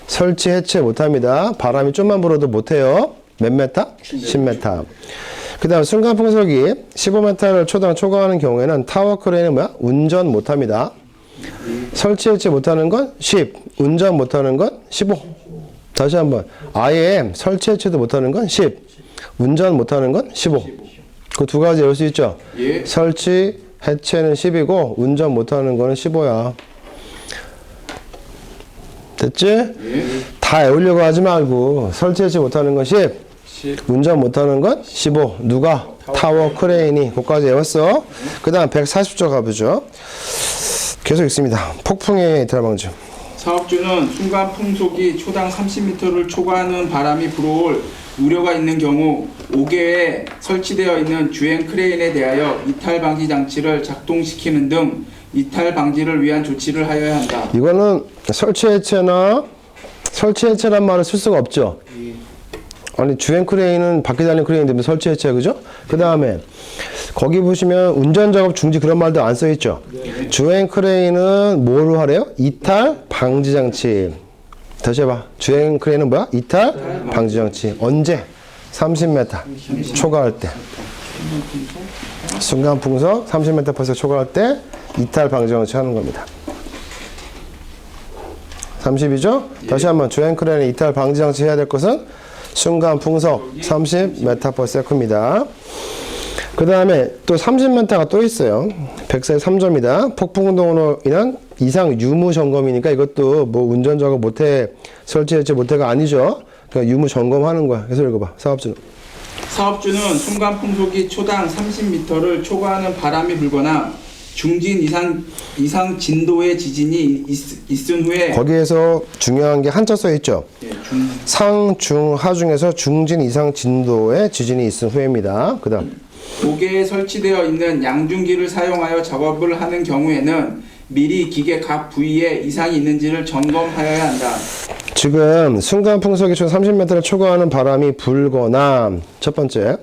설치, 해체 못합니다. 바람이 좀만 불어도 못해요. 몇 메타? 10m. 그 다음 순간 풍속이 15m를 초당 초과하는 경우에는 타워 크레인은 뭐야? 운전 못합니다. 설치, 해체 못하는 건 10, 운전 못하는 건 15. 다시 한번 아예 설치, 해체도 못하는 건 10, 운전 못하는 건 15. 그 두 가지 외울 수 있죠? 예. 설치, 해체는 10이고 운전 못하는 거는 15야. 됐지? 예. 다 외우려고 하지 말고 설치, 해체 못하는 건 10, 운전 못하는 건 15. 누가? 타워 크레인이. 그까지 외웠어. 그 다음 140조 가보죠. 계속 있습니다. 폭풍의 이탈 방지. 사업주는 순간 풍속이 초당 30m를 초과하는 바람이 불어올 우려가 있는 경우 5개에 설치되어 있는 주행 크레인에 대하여 이탈 방지 장치를 작동시키는 등 이탈 방지를 위한 조치를 하여야 한다. 이거는 설치, 해체란 말을 쓸 수가 없죠. 아니 주행 크레인은 바퀴 달린 크레인 때문에 설치, 해체, 그죠? 그 다음에 거기 보시면 운전 작업 중지 그런 말도 안 써 있죠. 주행 크레인은 뭐로 하래요? 이탈 방지 장치. 다시 해봐. 주행 크레인은 뭐야? 이탈 방지 장치. 언제? 30m 초과할 때. 순간 풍속 30m/s 초과할 때 이탈 방지 장치 하는 겁니다. 30이죠? 다시 한번 주행 크레인의 이탈 방지 장치 해야 될 것은 순간 풍속 30m/s입니다. 그 다음에 또 30m가 또 있어요. 143조입니다. 폭풍 운동으로 인한 이상 유무 점검이니까 이것도 뭐 운전 작업 못해, 설치, 해체 못해가 아니죠. 그러니까 유무 점검하는 거야. 그래서 읽어봐. 사업주는. 사업주는 순간 풍속이 초당 30m를 초과하는 바람이 불거나 중진 이상 진도의 지진이 있은 후에 거기에서 중요한 게 한자 써 있죠. 예, 상, 중, 하 중에서 중진 이상 진도의 지진이 있은 후에입니다. 그 다음. 고개에 설치되어 있는 양중기를 사용하여 작업을 하는 경우에는 미리 기계 각 부위에 이상이 있는지를 점검하여야 한다. 지금 순간 풍속이 총 30m를 초과하는 바람이 불거나 첫 번째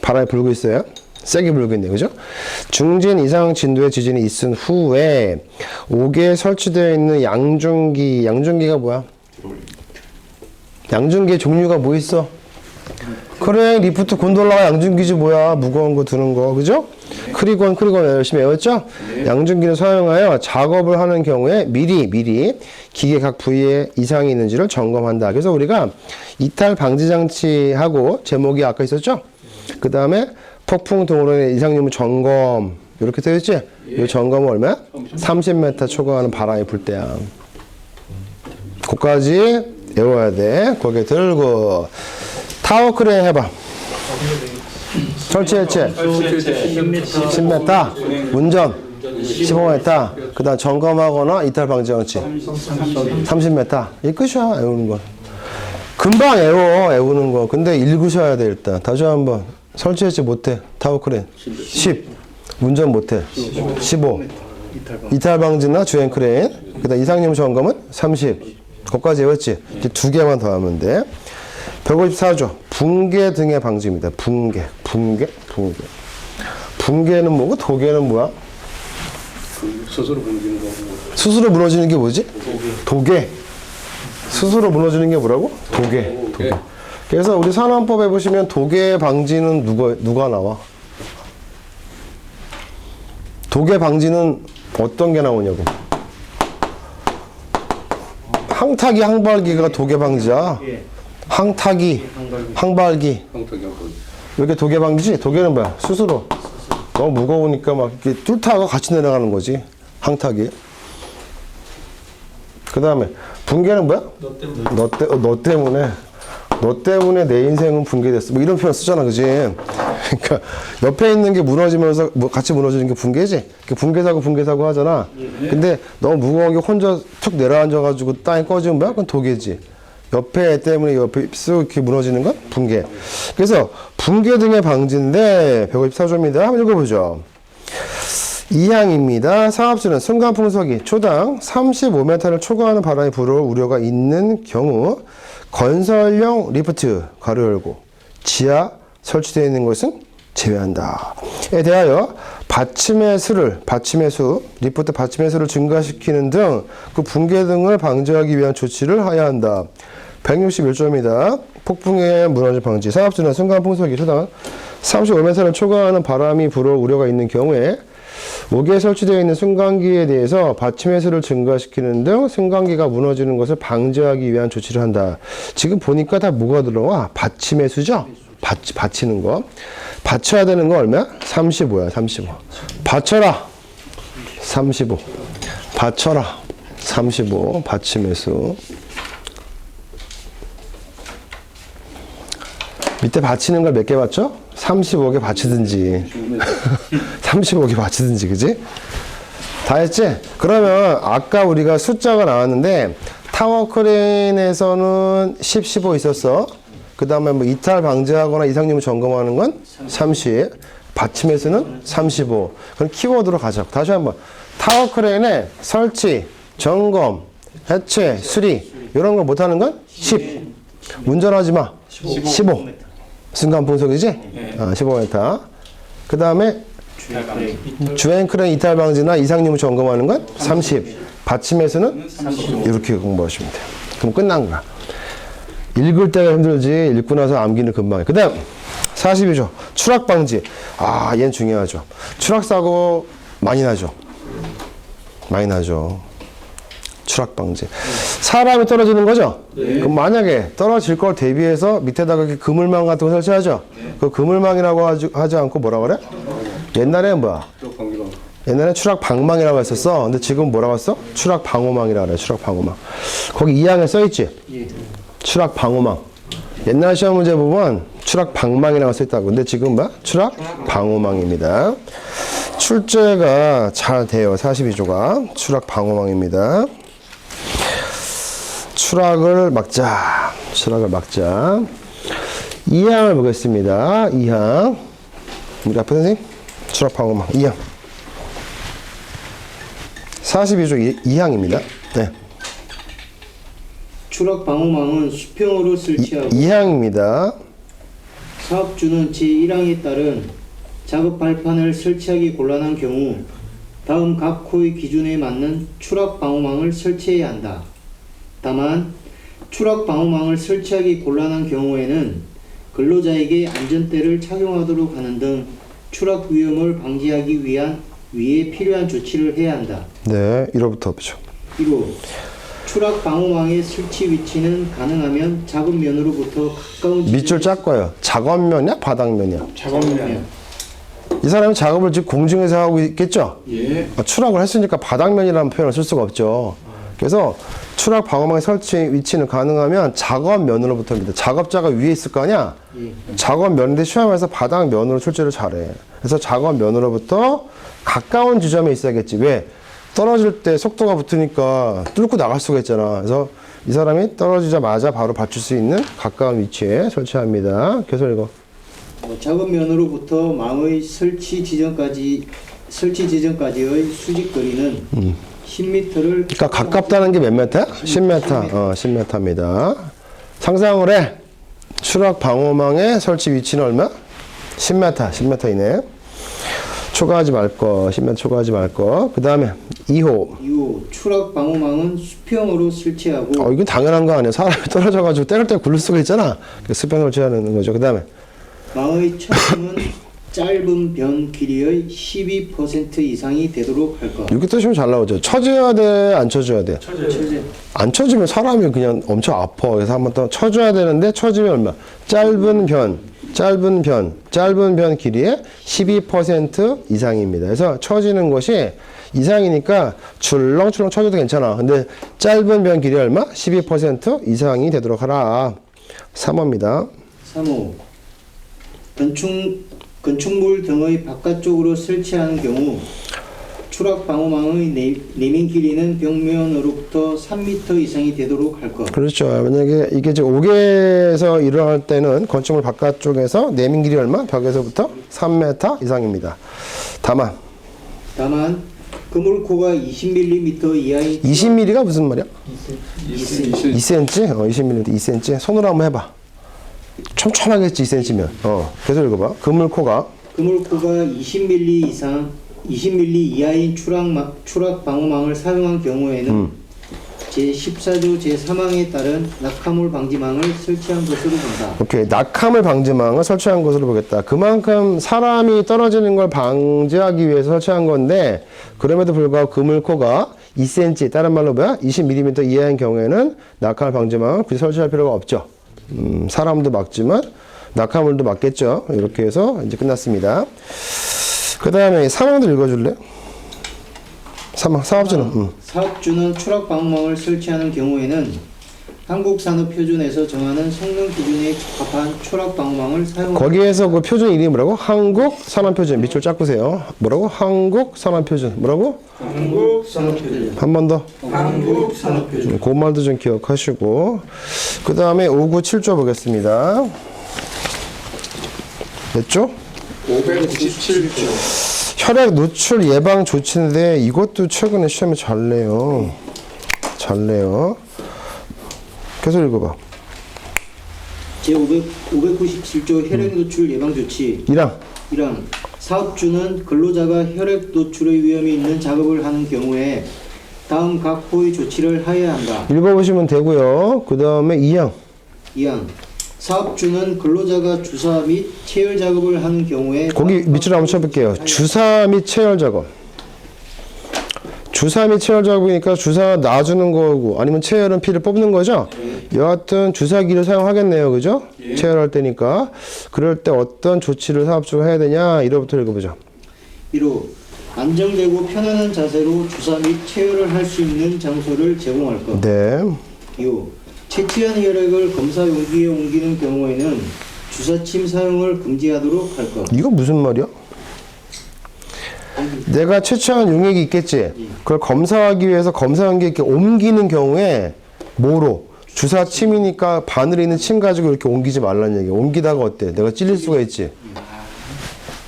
바람이 불고 있어요. 세게 불겠네, 그죠? 중진 이상 진도의 지진이 있은 후에 옥에 설치되어 있는 양중기가 뭐야? 양중기의 종류가 뭐 있어? 그래, 리프트, 곤돌라가 양중기지 뭐야? 무거운 거 드는 거, 그죠? 크리건 열심히 외웠죠? 양중기를 사용하여 작업을 하는 경우에 미리 기계 각 부위에 이상이 있는지를 점검한다. 그래서 우리가 이탈 방지 장치하고 제목이 아까 있었죠? 그 다음에 폭풍 동호론의 이상 유무 점검 이렇게 되어 있지? 이 점검은 얼마야? 30m 초과하는 바람이 불 때야. 그거까지 외워야 돼. 고개 들고 타워 크레인 해봐. 설치했지? 10m 운전 15m 그 다음 점검하거나 이탈 방지 장치 30m 이 끝이야. 외우는 거 금방 외우는 거. 근데 읽으셔야 돼. 일단 다시 한번. 설치했지 못해. 타워 크레인 10 운전 못해 15 이탈 방지나 주행 크레인 그 다음 이상용 점검은 30 거기까지 외웠지? 이제 2개만 더 하면 돼. 154조 붕괴 등의 방지입니다. 붕괴는 뭐고 도괴는 뭐야? 스스로 무너지는 거고. 스스로 무너지는 게 뭐지? 도괴. 스스로 무너지는 게 뭐라고? 도괴. 그래서 우리 산안법에 보시면 도괴 방지는 누가 나와? 도괴 방지는 어떤 게 나오냐고. 항타기, 항발기가 도괴 방지야. 항타기, 항발기. 이렇게 도괴 방지지? 도괴는 뭐야? 스스로. 너무 무거우니까 막 이렇게 뚫다가 같이 내려가는 거지. 항타기. 그 다음에 붕괴는 뭐야? 너 때문에 내 인생은 붕괴됐어. 뭐 이런 표현 쓰잖아, 그지? 그러니까 옆에 있는 게 무너지면서 뭐 같이 무너지는 게 붕괴지. 붕괴사고 하잖아. 근데 너무 무거운 게 혼자 툭 내려앉아가지고 땅에 꺼지면 뭐야? 그건 도괴지. 옆에 때문에 옆에 쓱 이렇게 무너지는 건 붕괴. 그래서 붕괴 등의 방지인데 154조입니다. 한번 읽어보죠. 2항입니다. 사업주는 순간 풍속이 초당 35m를 초과하는 바람이 불어올 우려가 있는 경우 건설용 리프트 가로 열고 지하 설치되어 있는 것은 제외한다.에 대하여 받침의 수, 리프트 받침의 수를 증가시키는 등 그 붕괴 등을 방지하기 위한 조치를 하여야 한다. 161조입니다. 폭풍에 무너질 방지. 사업주는 순간 풍속이 초당 35m를 초과하는 바람이 불어올 우려가 있는 경우에 옥에 설치되어 있는 승강기에 대해서 받침의 수를 증가시키는 등 승강기가 무너지는 것을 방지하기 위한 조치를 한다. 지금 보니까 다 뭐가 들어와? 받침의 수죠? 받치는 거. 받쳐야 되는 거 얼마야? 35야, 35. 받쳐라. 35. 받쳐라. 35. 받침의 수. 밑에 받치는 걸 몇 개 받쳐? 35개 받치든지 35개 받치든지, 그지? 다 했지? 그러면 아까 우리가 숫자가 나왔는데 타워 크레인에서는 10, 15 있었어. 그 다음에 뭐 이탈 방지하거나 이상유무 점검하는 건 30. 받침의 수는 35. 그럼 키워드로 가자. 다시 한번. 타워 크레인의 설치, 점검, 해체, 수리 이런 거 못하는 건 10. 운전하지 마. 15. 순간 풍속이지? 15m. 그 다음에 주행 크레인 이탈 방지나 이상 유무 점검하는 건 30. 받침의 수는 30. 이렇게 공부하시면 돼요. 그럼 끝난 거야. 읽을 때가 힘들지 읽고 나서 암기는 금방 해. 그 다음 42조 추락 방지. 얘는 중요하죠. 추락 사고 많이 나죠. 추락 방지. 사람이 떨어지는 거죠? 네. 그럼 만약에 떨어질 걸 대비해서 밑에다가 이렇게 그물망 같은 거 설치하죠? 네. 그 그물망이라고 하지 않고 뭐라 그래? 옛날에는 뭐야? 옛날에 추락 방망이라고 했었어. 근데 지금 뭐라고 했어? 추락 방호망이라고 그래. 추락 방호망. 거기 2항에 써있지? 예. 추락 방호망. 옛날 시험 문제 보면 추락 방망이라고 써있다고. 근데 지금 뭐야? 추락 방호망입니다. 출제가 잘 돼요. 42조가. 추락 방호망입니다. 추락을 막자. 2항을 보겠습니다. 2항. 우리 앞에 선생님. 추락 방호망. 2항. 42조 2항입니다. 네. 추락 방호망은 수평으로 설치하고 2항입니다. 사업주는 제1항에 따른 작업 발판을 설치하기 곤란한 경우 다음 각 호의 기준에 맞는 추락 방호망을 설치해야 한다. 다만 추락 방호망을 설치하기 곤란한 경우에는 근로자에게 안전대를 착용하도록 하는 등 추락 위험을 방지하기 위해 필요한 조치를 해야 한다. 네, 1호부터 보죠. 1호 추락 방호망의 설치 위치는 가능하면 작업면으로부터 가까운 밑줄 짤 거예요. 작업면이야, 바닥면이야? 작업면. 이 사람이 작업을 지금 공중에서 하고 있겠죠? 예. 추락을 했으니까 바닥면이라는 표현을 쓸 수가 없죠. 그래서 추락 방어망의 설치 위치는 가능하면 작업면으로부터입니다. 작업자가 위에 있을 거 아니야? 작업면인데 시험에서 바닥면으로 출제를 잘해. 그래서 작업면으로부터 가까운 지점에 있어야겠지. 왜? 떨어질 때 속도가 붙으니까 뚫고 나갈 수가 있잖아. 그래서 이 사람이 떨어지자마자 바로 받칠 수 있는 가까운 위치에 설치합니다. 계속 읽어. 작업면으로부터 망의 설치 지점까지의 수직거리는 10m를 그러니까 가깝다는 게 몇 미터야? 10m. 10m입니다. 상상을 해. 추락 방호망의 설치 위치는 얼마? 10m 이네. 초과하지 말 거. 10m 초과하지 말 거. 그 다음에 2호. 추락 방호망은 수평으로 설치하고 이건 당연한 거 아니야. 사람이 떨어져가지고 때릴 때 굴릴 수가 있잖아. 수평 설치하는 거죠. 그 다음에 망의 처짐은 짧은 변 길이의 12% 이상이 되도록 할 것. 이렇게 뜨시면 잘 나오죠. 쳐줘야 돼? 안 쳐줘야 돼? 안 쳐주면 사람이 그냥 엄청 아파. 그래서 한번 더 쳐줘야 되는데 쳐주면 얼마? 짧은 변 길이의 12% 이상입니다. 그래서 쳐지는 것이 이상이니까 출렁출렁 쳐줘도 괜찮아. 근데 짧은 변 길이 얼마? 12% 이상이 되도록 하라. 3호입니다. 3호 건축물 등의 바깥쪽으로 설치하는 경우 추락 방호망의 내민 길이는 벽면으로부터 3m 이상이 되도록 할 것. 그렇죠. 만약에 이게 지금 5개에서 일어날 때는 건축물 바깥쪽에서 내민 길이 얼마? 벽에서부터 3m 이상입니다. 다만 그물코가 20mm 이하의 20mm가 무슨 말이야? 2cm. 2cm? 20mm 2cm. 손으로 한번 해봐. 촘촘하겠지 2cm면. 계속 읽어봐. 그물코가 20mm 이하인 추락 방호망을 사용한 경우에는 제14조 제3항에 따른 낙하물 방지망을 설치한 것으로 본다. 오케이. 낙하물 방지망을 설치한 것으로 보겠다. 그만큼 사람이 떨어지는 걸 방지하기 위해서 설치한 건데 그럼에도 불구하고 그물코가 2cm, 다른 말로 뭐야? 20mm 이하인 경우에는 낙하물 방지망을 굳이 설치할 필요가 없죠. 사람도 막지만 낙하물도 막겠죠. 이렇게 해서 이제 끝났습니다. 그 다음에 3항도 읽어줄래? 3항, 사업주는. 사업주는 추락 방호망을 설치하는 경우에는 한국산업표준에서 정하는 성능 기준에 적합한 추락 방호망을 사용합니다. 거기에서 그 표준 이름이 뭐라고? 한국산업표준. 밑줄 짝으세요. 뭐라고? 한국산업표준. 뭐라고? 한국산업표준. 한 번 더. 한국산업표준. 그 말도 좀 기억하시고. 그 다음에 5구 7조 보겠습니다. 몇 조? 597조. 혈액 노출 예방 조치인데 이것도 최근에 시험에 잘 내요. 계속 읽어봐. 제597조 혈액 노출 예방 조치 1항. 1항 사업주는 근로자가 혈액 노출의 위험이 있는 작업을 하는 경우에 다음 각 호의 조치를 하여야 한다. 읽어보시면 되고요. 그 다음에 2항. 2항 사업주는 근로자가 주사 및 체열 작업을 하는 경우에 거기 밑줄 한번 쳐볼게요. 주사 및 체열 작업. 주사 및 체열 작업이니까 주사 놔주는 거고 아니면 체열은 피를 뽑는 거죠. 여하튼 주사기를 사용하겠네요. 그죠? 체열할 때니까. 그럴 때 어떤 조치를 사업주가 해야 되냐 1호부터 읽어보죠. 1호 안정되고 편안한 자세로 주사 및 체열을 할 수 있는 장소를 제공할 것. 네. 2호 채취한 혈액을 검사 용기에 옮기는 경우에는 주사침 사용을 금지하도록 할 것. 이거 무슨 말이야? 내가 채취한 용액이 있겠지. 그걸 검사하기 위해서 검사 용기에 이렇게 옮기는 경우에 뭐로? 주사침이니까 바늘에 있는 침 가지고 이렇게 옮기지 말라는 얘기야. 옮기다가 어때? 내가 찔릴 수가 있지.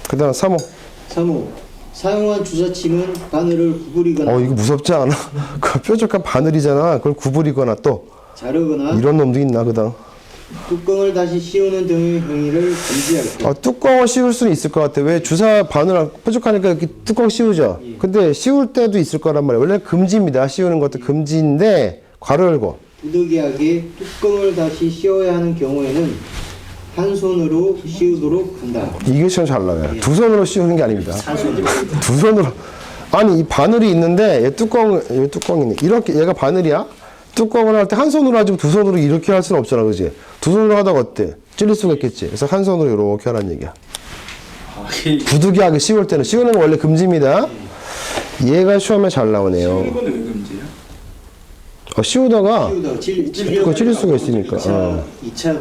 그 다음 3호. 3호 사용한 주사침은 바늘을 구부리거나 이거 무섭지 않아? 그 뾰족한 바늘이잖아. 그걸 구부리거나 또 자르거나 이런 놈도 있나 그 다음. 뚜껑을 다시 씌우는 등의 행위를 금지할 것. 뚜껑을 씌울 수는 있을 것 같아. 왜 주사 바늘 뾰족하니까 이렇게 뚜껑 씌우죠. 근데 씌울 때도 있을 거란 말이에요. 원래 금지입니다. 씌우는 것도 금지인데 괄호 열고 부득이하게 뚜껑을 다시 씌워야 하는 경우에는 한 손으로 씌우도록 한다. 이게 참 잘 나와요. 두 손으로 씌우는 게 아닙니다. 두 손으로. 아니 이 바늘이 있는데 얘 뚜껑이네. 이렇게 얘가 바늘이야. 뚜껑을 할 때 한 손으로 하지 두 손으로 이렇게 할 수는 없잖아, 그지? 두 손으로 하다가 어때? 찔릴 수가 있겠지. 그래서 한 손으로 이렇게 하라는 얘기야. 부득이하게 씌울 때는 씌우는 건 원래 금지입니다. 얘가 시험에 잘 나오네요. 이거는 왜 금지야? 씌우다가 씌우다가 그거 찔릴 수가 있으니까. 2차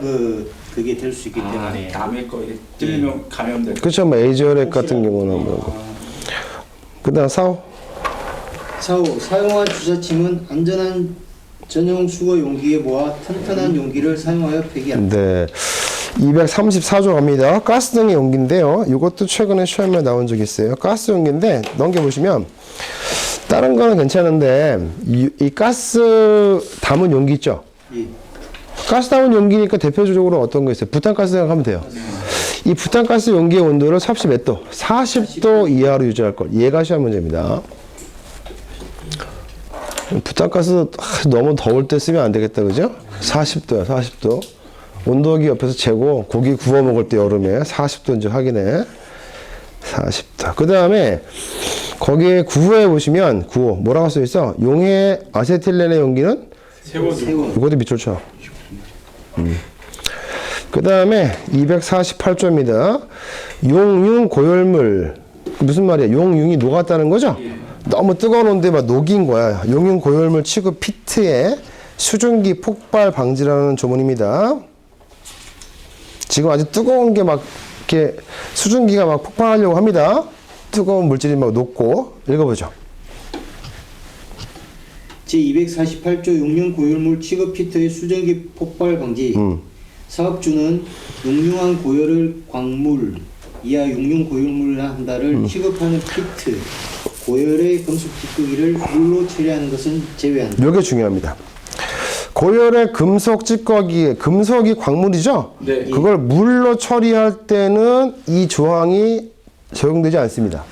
그게 될 수 있기 때문에. 남의 거 이게 찔리면 감염돼. 그렇죠. 뭐 에이즈혈액 같은 경우는 뭐. 그다음 4호. 4호 사용한 주사침은 안전한 전용 수거 용기에 모아 튼튼한 용기를 사용하여 폐기한다. 네. 234조 갑니다. 가스 등의 용기인데요. 이것도 최근에 시험에 나온 적이 있어요. 가스 용기인데 넘겨보시면 다른 거는 괜찮은데 이 가스 담은 용기 있죠? 예. 가스 담은 용기니까 대표적으로 어떤 거 있어요? 부탄가스 생각하면 돼요. 이 부탄가스 용기의 온도를 섭씨 몇 도? 40도 이하로 유지할 것. 얘가 시험 문제입니다. 부탄가스 너무 더울 때 쓰면 안 되겠다, 그죠? 40도야, 40도. 온도계 옆에서 재고 고기 구워 먹을 때 여름에 40도인지 확인해. 40도. 그 다음에 거기에 구호에 보시면 구호 뭐라고 써 있어? 용해 아세틸렌의 용기는 세워도. 이것도 밑줄 쳐. 그 다음에 248조입니다. 용융 고열물. 무슨 말이야? 용융이 녹았다는 거죠? 너무 뜨거운 온도에 막 녹인 거야. 용융 고열물 취급 피트에 수증기 폭발 방지라는 조문입니다. 지금 아주 뜨거운 게 막 이렇게 수증기가 막 폭발하려고 합니다. 뜨거운 물질이 막 녹고. 읽어보죠. 제248조 용융 고열물 취급 피트의 수증기 폭발 방지. 사업주는 용융한 고열을 광물 이하 용융 고열물을 한다를 취급하는 피트 고열의 금속 찌꺼기를 물로 처리하는 것은 제외한다. 이게 중요합니다. 고열의 금속 찌꺼기, 금속이 광물이죠? 네. 그걸 물로 처리할 때는 이 조항이 적용되지 않습니다.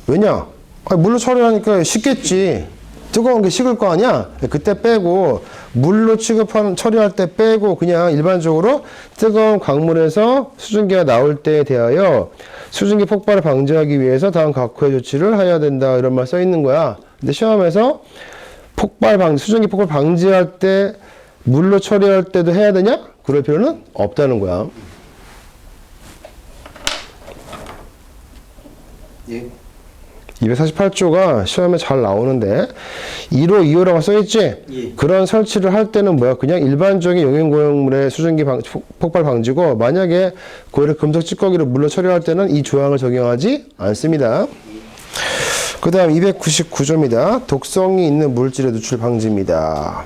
왜냐? 물로 처리하니까 식겠지. 뜨거운 게 식을 거 아니야? 그때 빼고, 물로 처리할 때 빼고, 그냥 일반적으로 뜨거운 광물에서 수증기가 나올 때에 대하여 수증기 폭발을 방지하기 위해서 다음 각후의 조치를 해야 된다. 이런 말 써 있는 거야. 근데 시험에서 수증기 폭발 방지할 때, 물로 처리할 때도 해야 되냐? 그럴 필요는 없다는 거야. 예. 248조가 시험에 잘 나오는데 1호, 2호라고 써있지? 예. 그런 설치를 할 때는 뭐야? 그냥 일반적인 용융고용물의 수증기 폭발 방지고 만약에 고열의 금속 찌꺼기를 물로 처리할 때는 이 조항을 적용하지 않습니다. 그 다음 299조입니다. 독성이 있는 물질의 누출 방지입니다.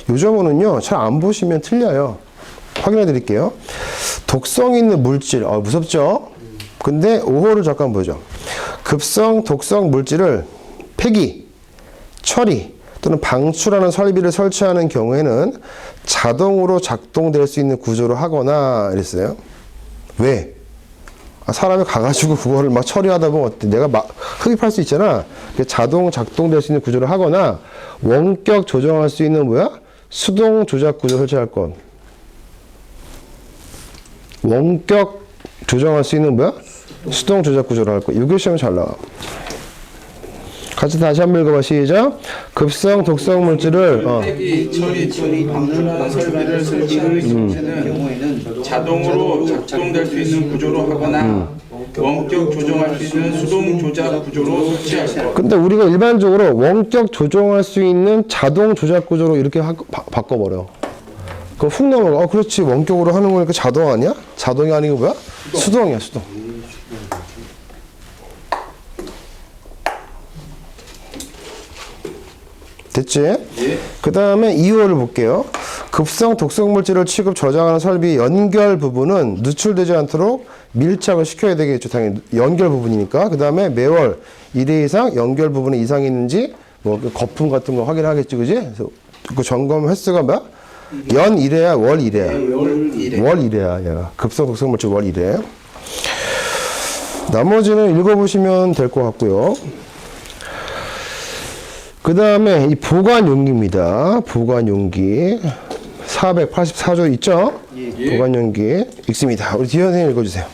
요 조문은요, 잘 안 보시면 틀려요. 확인해 드릴게요. 독성 있는 물질, 무섭죠? 근데 5호를 잠깐 보죠. 급성, 독성 물질을 폐기, 처리 또는 방출하는 설비를 설치하는 경우에는 자동으로 작동될 수 있는 구조로 하거나 이랬어요. 왜? 사람이 가가지고 그거를 막 처리하다 보면 어때? 내가 막 흡입할 수 있잖아. 자동 작동될 수 있는 구조를 하거나 원격 조정할 수 있는 뭐야? 수동 조작 구조 설치할 것. 원격 조정할 수 있는 뭐야? 수동 조작 구조를 할 거. 6일 시험에 잘 나와. 같이 다시 한번 읽어봐. 시작. 급성, 독성 물질을 폐기, 처리, 방출하는 설비를 설치하는 경우에는 자동으로 작동될 수 있는 구조로 하거나 원격 조정할 수 있는 수동 조작 구조로 설치할 것. 근데 우리가 일반적으로 원격 조정할 수 있는 자동 조작 구조로 이렇게 바꿔버려. 그럼 훅 넘어가. 그렇지. 원격으로 하는 거니까 자동 아니야? 자동이 아니고 뭐야? 수동이야, 수동. 됐지? 예. 그 다음에 2호를 볼게요. 급성 독성 물질을 취급 저장하는 설비 연결 부분은 누출되지 않도록 밀착을 시켜야 되겠죠. 당연히 연결 부분이니까. 그 다음에 매월 1회 이상 연결 부분에 이상이 있는지 뭐 거품 같은 거 확인하겠지, 그지? 그래서 그 점검 횟수가 뭐야? 연 1회야, 월 1회야? 월 1회. 월 1회야, 얘가. 급성 독성 물질 월 1회. 나머지는 읽어보시면 될 것 같고요. 그 다음에 이 보관용기입니다. 보관용기. 484조 있죠? 예. 보관용기. 읽습니다. 우리 뒤에 선생님 읽어주세요.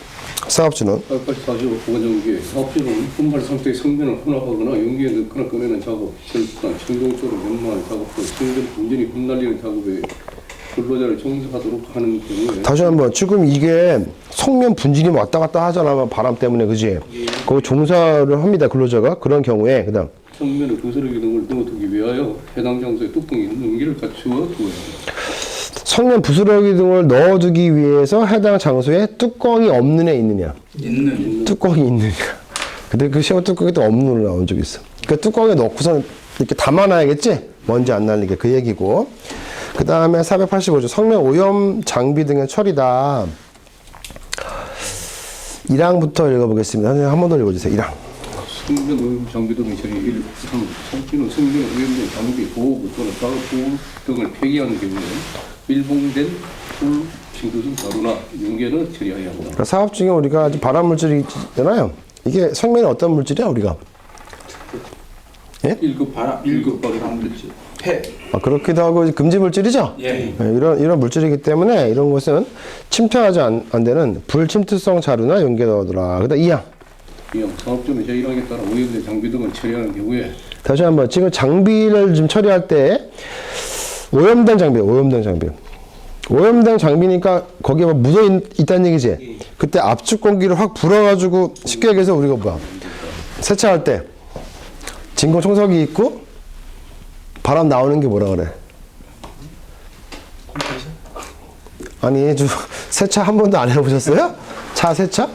사업주는? 484조 보관용기 사업주는 분발 상태의 성면을 혼합하거나 용기에 넣거나 꺼내는 작업, 절단, 충동적으로 연마하는 작업 등 성전 분전이 흩날리는 작업에 근로자를 종사하도록 하는 경우에 다시 한번. 지금 이게 성면 분진이 왔다 갔다 하잖아. 바람 때문에. 그지? 거기 종사를 합니다. 근로자가. 그런 경우에. 그 다음. 성면에 부스러기 등을 넣어두기 위하여 해당 장소에 뚜껑이 있는 용기를 갖추어 두어야 합니다. 성면 부스러기 등을 넣어두기 위해서 해당 장소에 뚜껑이 없는 애 있느냐? 있는. 뚜껑이 있느냐? 근데 그 시험 뚜껑이 또 없는 걸로 나온 적이 있어. 그 뚜껑에 넣고서 이렇게 담아놔야겠지? 먼지 안 날리게. 그 얘기고. 그 다음에 485조. 성면 오염 장비 등의 처리다. 1항부터 읽어보겠습니다. 선생님 한 번 더 읽어주세요. 1항. 성면 오염 장비 등의 처리 1. 성기는 성면 오염된 장비, 보호구 또는 작업부 등을 폐기하는 경우에 밀봉된 풀, 싱크 등 가루나 용기에는 처리해야 합니다. 그러니까 사업 중에 우리가 발암 물질이 있잖아요. 이게 성면이 어떤 물질이야, 우리가? 1급 바람, 1급 바람 물질. 폐. 그렇기도 하고 금지 물질이죠? 예. 이런 물질이기 때문에 이런 것은 침투하지 안 되는 불침투성 자루나 용기에 넣어두라. 그 다음 2항. 이형 사업주는 제1항에 따라 오염된 장비 등을 처리하는 경우에 다시 한번. 지금 장비를 좀 처리할 때 오염된 장비니까 거기에 뭐 묻어 있다는 얘기지. 그때 압축 공기를 확 불어가지고 쉽게 얘기해서 우리가 뭐야? 세차할 때 진공 청소기 있고 바람 나오는 게 뭐라 그래? 아니, 세차 한 번도 안 해보셨어요? 차 세차?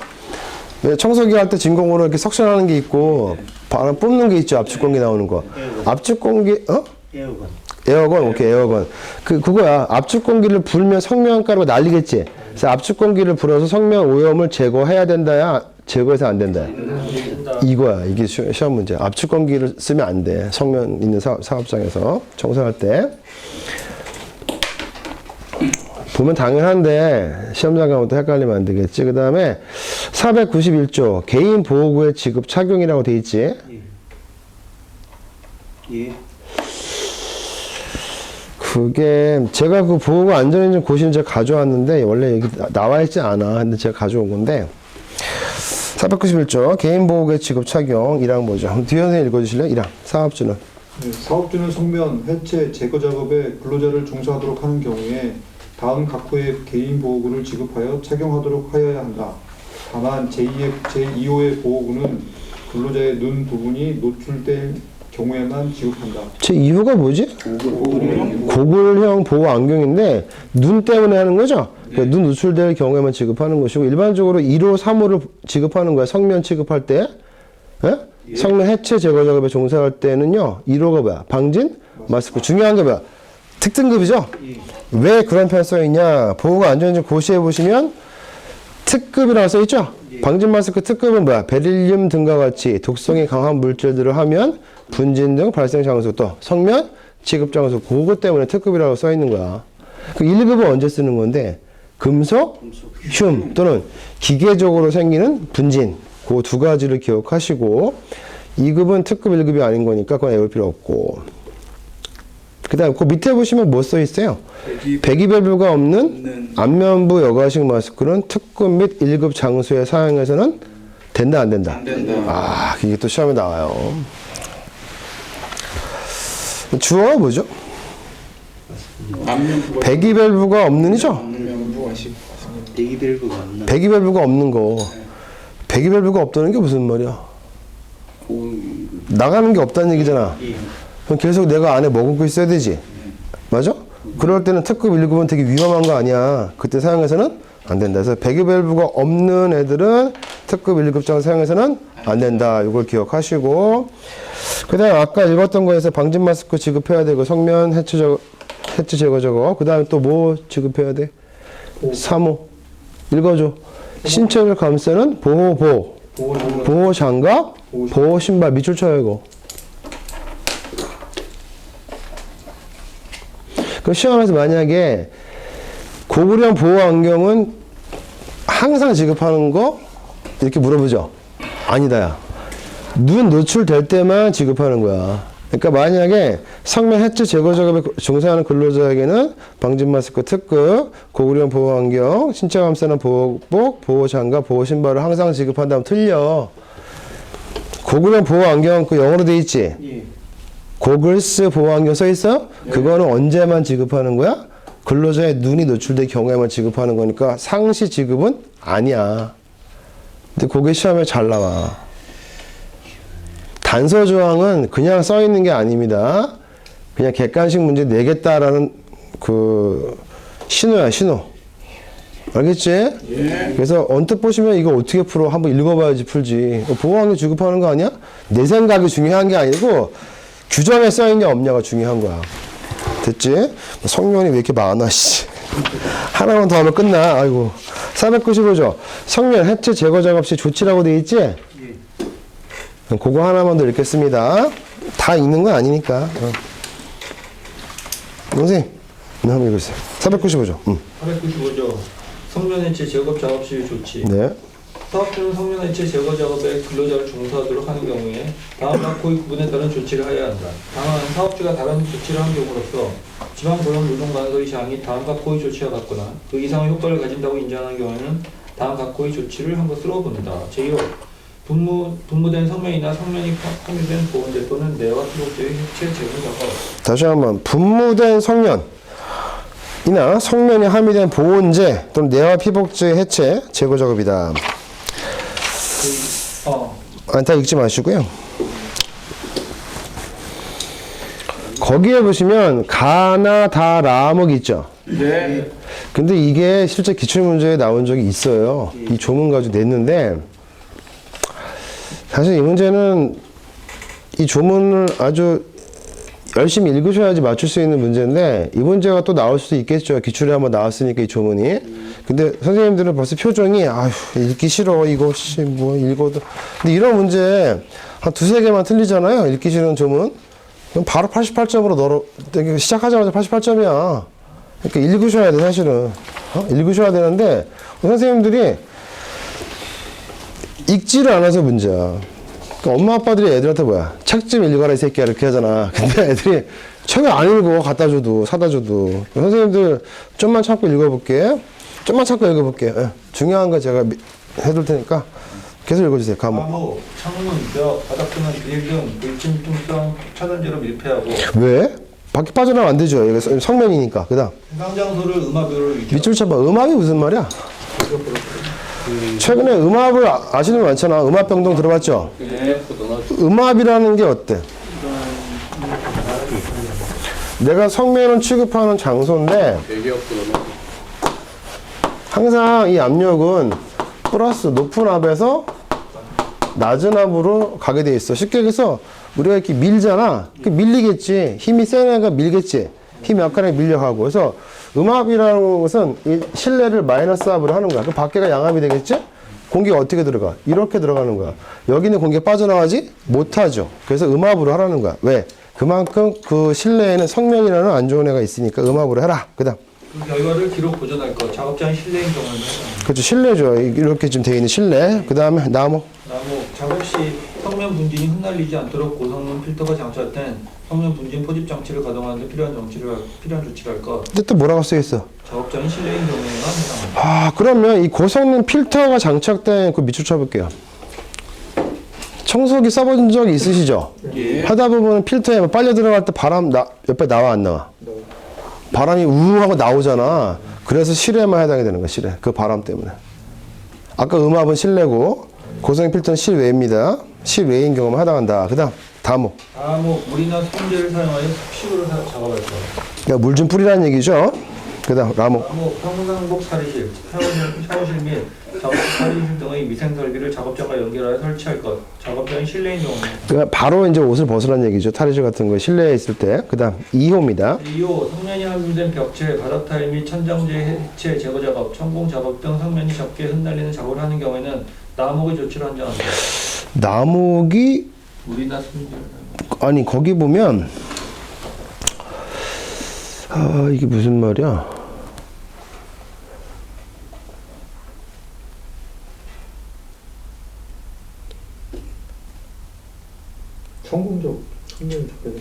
왜 청소기 할 때 진공으로 이렇게 석션하는 게 있고 바람 뿜는 게 있죠. 압축 공기 나오는 거. 압축 공기, 에어건. 에어건, 오케이, 에어건. 그거야. 압축 공기를 불면 성면 가루가 날리겠지? 그래서 압축 공기를 불어서 성면 오염을 제거해야 된다야? 제거해서 안 된다야? 이거야. 이게 시험 문제. 압축 공기를 쓰면 안 돼. 성면 있는 사업장에서 청소할 때. 보면 당연한데 시험장 가면 또 헷갈리면 안 되겠지. 그 다음에 491조 개인 보호구의 지급 착용이라고 돼 있지. 예. 그게 제가 그 보호구 안전인증 고시는 제가 가져왔는데 원래 여기 나와 있지 않아. 근데 제가 가져온 건데 491조 개인 보호구의 지급 착용 1항 뭐죠? 뒤에 선생님 읽어주실래요? 1항 사업주는 네, 사업주는 성면 해체 제거 작업에 근로자를 종사하도록 하는 경우에 다음 각호의 개인 보호구를 지급하여 착용하도록 하여야 한다. 다만 제2호의 보호구는 근로자의 눈 부분이 노출될 경우에만 지급한다. 제 이유가 뭐지? 고글형 보호 안경인데 눈 때문에 하는 거죠? 그러니까 눈 노출될 경우에만 지급하는 것이고 일반적으로 1호, 3호를 지급하는 거야. 성면 취급할 때. 예? 성면 해체 제거 작업에 종사할 때는요. 1호가 뭐야? 방진 마스크. 중요한 게 뭐야? 특등급이죠? 왜 그런 편 써있냐? 보호가 안전인증 고시해 보시면 특급이라고 써있죠? 방진 마스크 특급은 뭐야? 베릴륨 등과 같이 독성이 강한 물질들을 하면 분진 등 발생 장소 또 성면 취급 장소 그거 때문에 특급이라고 써있는 거야. 그 1급은 언제 쓰는 건데 금속, 흉 또는 기계적으로 생기는 분진 그 두 가지를 기억하시고 2급은 특급 1급이 아닌 거니까 그건 외울 필요 없고 그 다음 그 밑에 보시면 뭐 써있어요? 배기밸브가 없는 안면부 여과식 마스크는 특급 및 1급 장소에 사용해서는 된다 안 된다? 안 된다. 아 이게 또 시험에 나와요. 주어가 뭐죠? 안면부가 배기밸브가 없는이죠? 안면부가 식. 대기밸브가 없나? 배기밸브가 없는 거. 배기밸브가 없다는 게 무슨 말이야? 나가는 게 없다는 얘기잖아. 그럼 계속 내가 안에 머금고 있어야 되지. 맞아? 그럴 때는 특급 1급은 되게 위험한 거 아니야. 그때 사용해서는 안 된다. 그래서 배기밸브가 없는 애들은 특급 1급장 사용해서는 안 된다. 이걸 기억하시고 그 다음 아까 읽었던 거에서 방진 마스크 지급해야 되고 성면 해체 제거 저거 그 다음에 또 뭐 지급해야 돼? 3호 읽어줘. 신체를 감싸는 보호 장갑, 보호 신발 밑줄 쳐요 이거. 그 시험에서 만약에 고구려 보호 안경은 항상 지급하는 거 이렇게 물어보죠. 아니다야. 눈 노출될 때만 지급하는 거야. 그러니까 만약에 성면 해체 제거 작업에 종사하는 근로자에게는 방진 마스크 특급, 고구려 보호 안경, 신체 감싸는 보호복, 보호 장갑, 보호 신발을 항상 지급한다면 틀려. 고구려 보호 안경 그 영어로 돼 있지? 예. 고글스 보호 안경 써 있어? 그거는 언제만 지급하는 거야? 근로자의 눈이 노출될 경우에만 지급하는 거니까 상시 지급은 아니야. 근데 그게 시험에 잘 나와. 단서 조항은 그냥 써 있는 게 아닙니다. 그냥 객관식 문제 내겠다라는 그 신호야, 신호. 알겠지? 예. 그래서 언뜻 보시면 이거 어떻게 풀어? 한번 읽어봐야지 풀지. 보호안경 지급하는 거 아니야? 내 생각이 중요한 게 아니고 규정에 써 있냐 없냐가 중요한 거야. 됐지? 성면이 왜 이렇게 많아, 씨. 하나만 더 하면 끝나. 아이고. 495조. 성면 해체 제거 작업 시 조치라고 돼 있지? 그거 하나만 더 읽겠습니다. 다 읽는 건 아니니까. 선생님, 한번 읽으세요. 495조. 495조 성면 해체 제거 작업 시 조치. 네. 사업주는 성면 해체 제거 작업에 근로자를 종사하도록 하는 경우에 다음과 고의 구분에 따른 조치를 하여야 한다. 다만 사업주가 다른 조치를 한 경우로서 지방고용노동관서의 사항이 다음과 고의 조치와 같거나 그 이상의 효과를 가진다고 인정하는 경우에는 다음과 고의 조치를 한 것으로 본다. 제2호 분무된 성면이나 성면이 함유된 보온제 또는 내와 피복제의 해체 제거 작업. 다시 한번. 분무된 성면이나 성면이 함유된 보온제 또는 내와 피복제 해체 제거 작업이다. 다 읽지 마시고요. 거기에 보시면 가나 다 라목이 있죠. 네. 근데 이게 실제 기출문제에 나온 적이 있어요. 이 조문 가지고 냈는데 사실 이 문제는 이 조문을 아주 열심히 읽으셔야지 맞출 수 있는 문제인데 이 문제가 또 나올 수도 있겠죠. 기출에 한번 나왔으니까 이 조문이. 근데 선생님들은 벌써 표정이 아휴 읽기 싫어 이거 뭐 읽어도. 근데 이런 문제 한 두세 개만 틀리잖아요. 읽기 싫은 조문. 그럼 바로 88점으로 시작하자마자 88점이야. 그러니까 읽으셔야 돼 사실은. 읽으셔야 되는데 선생님들이 읽지를 않아서 문제야. 그러니까 엄마 아빠들이 애들한테 뭐야 책 좀 읽어라 이 새끼야 이렇게 하잖아. 근데 애들이 책을 안 읽어. 갖다 줘도 사다 줘도. 선생님들 좀만 참고 읽어볼게. 좀만 참고 읽어볼게. 중요한 거 제가 해둘 테니까 계속 읽어주세요. 과목. 나무, 창문, 벽, 바닥 등은 비닐 등 불침통성 차단제로 밀폐하고 왜? 밖에 빠져나가면 안 되죠. 이거 성면이니까. 그 다음 해당 장소를 음압으로 유지. 밑줄 쳐봐. 음압이 무슨 말이야? 최근에 음압을 아시는 분 많잖아. 음압병동 들어봤죠? 네. 음압이라는 게 어때? 내가 성면을 취급하는 장소인데 항상 이 압력은 플러스 높은 압에서 낮은 압으로 가게 돼 있어. 쉽게 얘기해서 우리가 이렇게 밀잖아. 밀리겠지. 힘이 센 애가 밀겠지. 힘이 약한 애가 밀려가고. 그래서 음압이라는 것은 이 실내를 마이너스 압으로 하는 거야. 그 밖에가 양압이 되겠지? 공기가 어떻게 들어가? 이렇게 들어가는 거야. 여기는 공기가 빠져나가지 못하죠. 그래서 음압으로 하라는 거야. 왜? 그만큼 그 실내에는 성면이라는 안 좋은 애가 있으니까 음압으로 해라. 그 다음. 그 결과를 기록 보존할 것. 작업장이 실내인 경우는 그렇죠. 실내죠. 이렇게 좀 되어 있는 실내. 그 다음에 나무. 작업 시 성면 분진이 흩날리지 않도록 고성능 필터가 장착된 성면 분진 포집 장치를 가동하는 데 필요한 조치를 할 것. 근데 또 뭐라고 쓰여있어? 작업장이 실내인 경우에만 해당한다. 아, 그러면 이 고성능 필터가 장착된 그 밑줄 쳐볼게요. 청소기 써본 적이 있으시죠? 예. 하다 보면 필터에 빨려 들어갈 때 바람 옆에 나와 안 나와? 바람이 우웅하고 나오잖아. 그래서 실외만 해당이 되는 거야. 실외. 그 바람 때문에. 아까 음압은 실내고 고성능 필터는 실외입니다. 실외인 경우만 해당한다. 그 다음 다목. 물이나 소금제를 사용하여 습식으로 작업할 것. 그러니까 물 좀 뿌리라는 얘기죠. 그 다음 라목. 평상복 탈의실, 샤워실 및 작업 탈의실 등의 위생 설비를 작업장과 연결하여 설치할 것. 작업장이 실내인 경우는 그러니까 바로 이제 옷을 벗으라는 얘기죠. 탈의실 같은 거 실내에 있을 때. 그 다음 2호입니다. 2호 성면이 함유된 벽체, 바닥 타일 및 천장재 해체 제거 작업, 천공 작업 등 성면이 적게 흩날리는 작업을 하는 경우에는 나목의 조치를 한정한다. 나목이 물이나 소금제. 아니 거기 보면 아, 이게 무슨 말이야? 성공적 성명이 적혀져.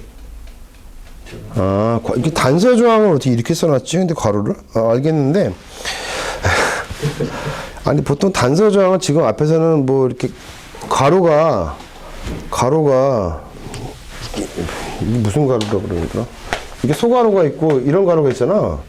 아, 이게 단서 조항을 어떻게 이렇게 써놨지? 근데 괄호를? 아, 알겠는데. 아니, 보통 단서 조항은 지금 앞에서는 뭐 이렇게 가로가 이게 무슨 가로라고 그러니까? 이게 소가로가 있고 이런 가로가 있잖아.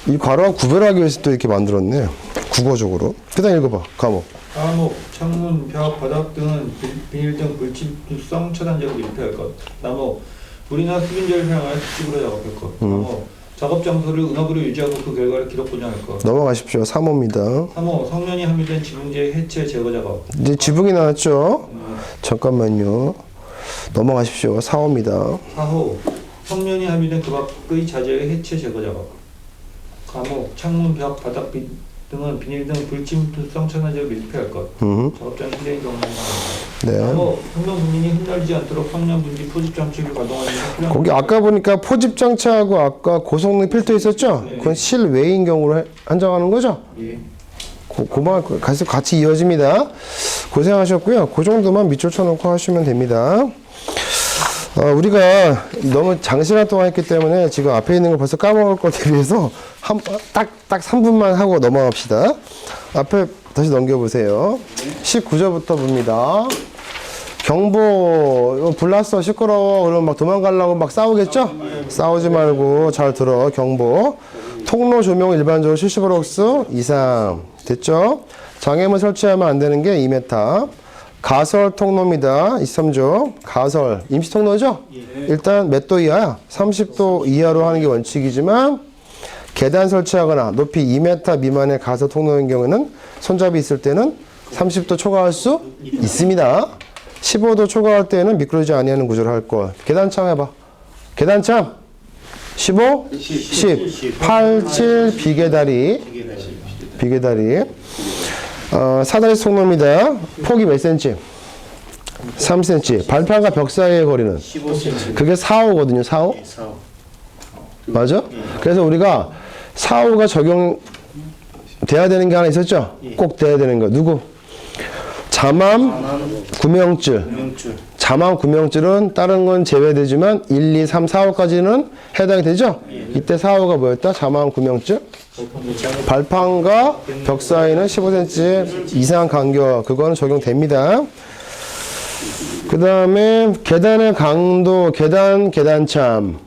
이 가로와 구별하기 위해서 또 이렇게 만들었네. 국어적으로. 그다음 읽어봐. 과목. 감옥, 창문, 벽, 바닥 등은 비닐 등 불침성 차단제로 밀폐할 것. 나목, 물이나 수분제를 사용하여 특집으로 작업할 것. 감옥, 작업 장소를 은하부로 유지하고 그 결과를 기록 보장할 것. 넘어가십시오. 3호입니다. 3호, 성면이 함유된 지붕재 해체 제거 작업. 이제 지붕이 나왔죠? 잠깐만요. 넘어가십시오. 4호입니다. 4호, 성면이 함유된 그 밖의 자재의 해체 제거 작업. 감옥, 창문, 벽, 바닥 등은 비닐 등 불침성 차단제로 밀폐할 것. 작업장 실내인 경우는 네. 감옥, 성면 분진이 흩날리지 않도록 성면 분진 포집 장치를 가동하는 데 필요한 거기 아까 보니까 포집 장치하고 아까 고성능 필터 있었죠? 그건 실외인 경우로 한정하는 거죠? 예. 고만 같이 이어집니다. 고생하셨고요. 그 정도만 밑줄 쳐놓고 하시면 됩니다. 우리가 너무 장시간 동안 했기 때문에 지금 앞에 있는 걸 벌써 까먹을 것 대비해서 딱 3분만 하고 넘어갑시다. 앞에 다시 넘겨보세요. 19절부터 봅니다. 경보, 이거 불났어, 시끄러워. 그러면 막 도망가려고 막 싸우겠죠? 싸우지 말고 잘 들어, 경보. 통로 조명 일반적으로 70브룩스 이상. 됐죠? 장애물 설치하면 안 되는 게 2m. 가설 통로입니다. 23조. 가설. 임시 통로죠? 일단 몇 도 이하야? 30도 이하로 하는 게 원칙이지만, 계단 설치하거나 높이 2m 미만의 가설 통로인 경우는 손잡이 있을 때는 30도 초과할 수 있습니다. 15도 초과할 때는 미끄러지지 아니하는 구조를 할 것. 계단참 해봐. 계단참. 15, 10, 8, 7, 비계다리. 비계다리. 사다리 통로입니다. 폭이 몇 cm? 3cm. 발판과 벽 사이의 거리는? 15cm. 그게 4호거든요. 4호? 4호. 맞아? 그래서 우리가 4호가 적용돼야 되는 게 하나 있었죠? 꼭 돼야 되는 거. 누구? 자맘, 구명줄. 명줄. 자맘, 구명줄은 다른 건 제외되지만 1, 2, 3, 4호까지는 해당이 되죠? 이때 4호가 뭐였다? 자맘, 구명줄. 발판과 벽 사이는 15cm 이상 간격. 그거는 적용됩니다. 그 다음에 계단의 강도, 계단참.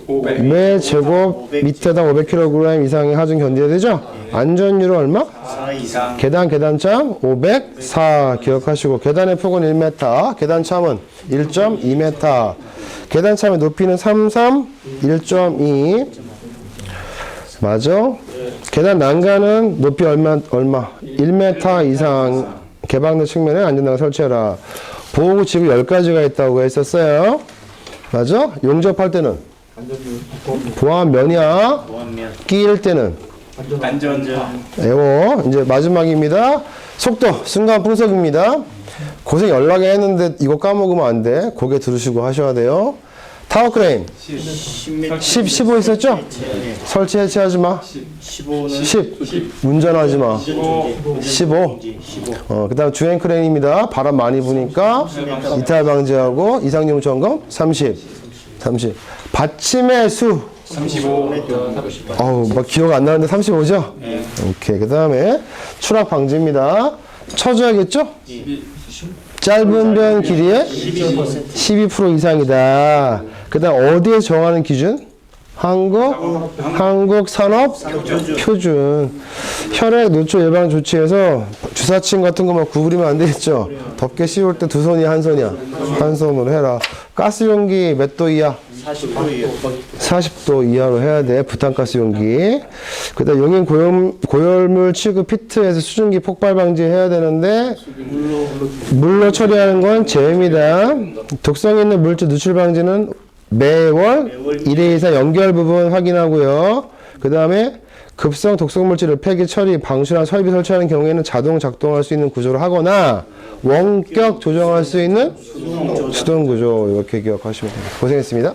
500. 매 제곱미터당 500kg 이상의 하중 견뎌야 되죠? 안전율은 얼마? 4 이상. 계단참 504 기억하시고, 계단의 폭은 1m, 계단참은 1.2m, 계단참의 높이는 33, 1.2. 맞아? 계단 난간은 높이 얼마? 1m 이상 개방된 측면에 안전망을 설치해라. 보호구 지구 10가지가 있다고 했었어요. 맞아? 용접할 때는 보안면이야. 보안면. 끼일 때는 안전. 에워. 이제 마지막입니다. 속도, 순간 풍속입니다. 고생 연락에 했는데 이거 까먹으면 안 돼. 고개 들으시고 하셔야 돼요. 타워 크레인 10m. 10, 15 있었죠? 설치 해체하지 마. 15는 10, 운전하지 마. 15. 15. 그 다음 주행 크레인입니다. 바람 많이 부니까 이탈 방지하고 이상용 점검 30. 받침의 수 35. 막 기억 안 나는데 35죠? 오케이. 그 다음에 추락 방지입니다. 쳐줘야겠죠? 짧은 변 길이의 12% 이상이다. 그 다음 어디에 정하는 기준? 한국 산업 표준. 혈액 노출 예방 조치에서 주사침 같은 거 막 구부리면 안 되겠죠? 덮개 씌울 때 두 손이야, 한 손이야? 한 손으로 해라. 가스 용기 몇 도 이하? 40도예요. 40도 이하로 해야 돼. 부탄가스 용기. 그 다음 용인 고열물 취급 피트에서 수증기 폭발 방지해야 되는데 물로 처리하는 건 제외입니다. 독성 있는 물질 누출 방지는 매월 1회 이상 연결 부분 확인하고요. 그 다음에 급성 독성 물질을 폐기 처리, 방수나 설비 설치하는 경우에는 자동 작동할 수 있는 구조를 하거나 원격 조정할 수 있는 수동 구조. 이렇게 기억하시면 됩니다. 고생했습니다.